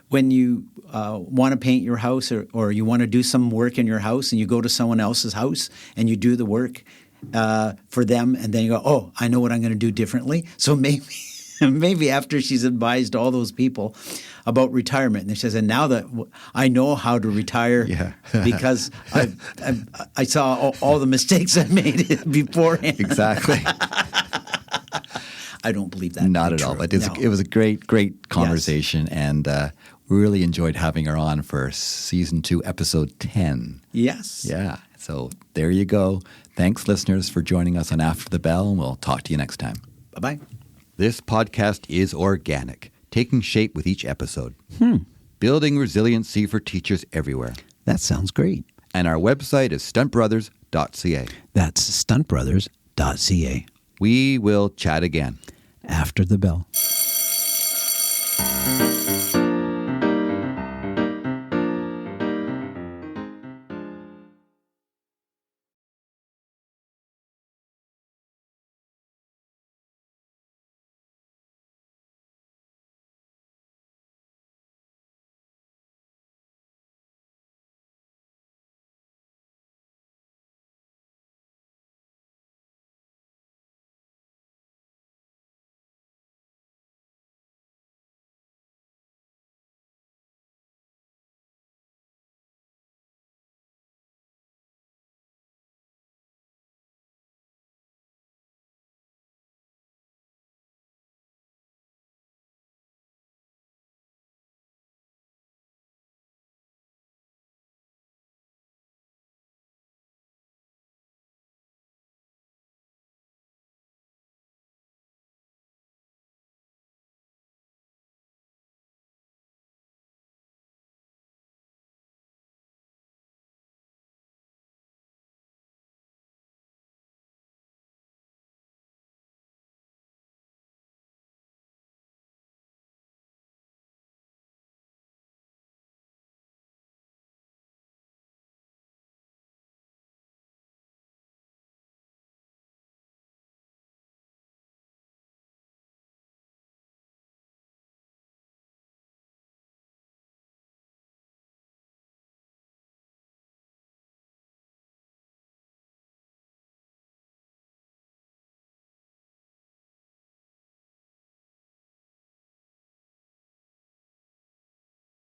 when you want to paint your house or you want to do some work in your house and you go to someone else's house and you do the work for them and then you go, oh, I know what I'm going to do differently. So maybe after she's advised all those people about retirement, and she says, and now that I know how to retire because I saw all the mistakes I made beforehand. Exactly. I don't believe that. Not at all. But it was a great conversation, and we really enjoyed having her on for Season 2, Episode 10. Yes. Yeah. So there you go. Thanks, listeners, for joining us on After the Bell, and we'll talk to you next time. Bye-bye. This podcast is organic, taking shape with each episode. Building resiliency for teachers everywhere. That sounds great. And our website is stuntbrothers.ca. That's stuntbrothers.ca. We will chat again. After the bell.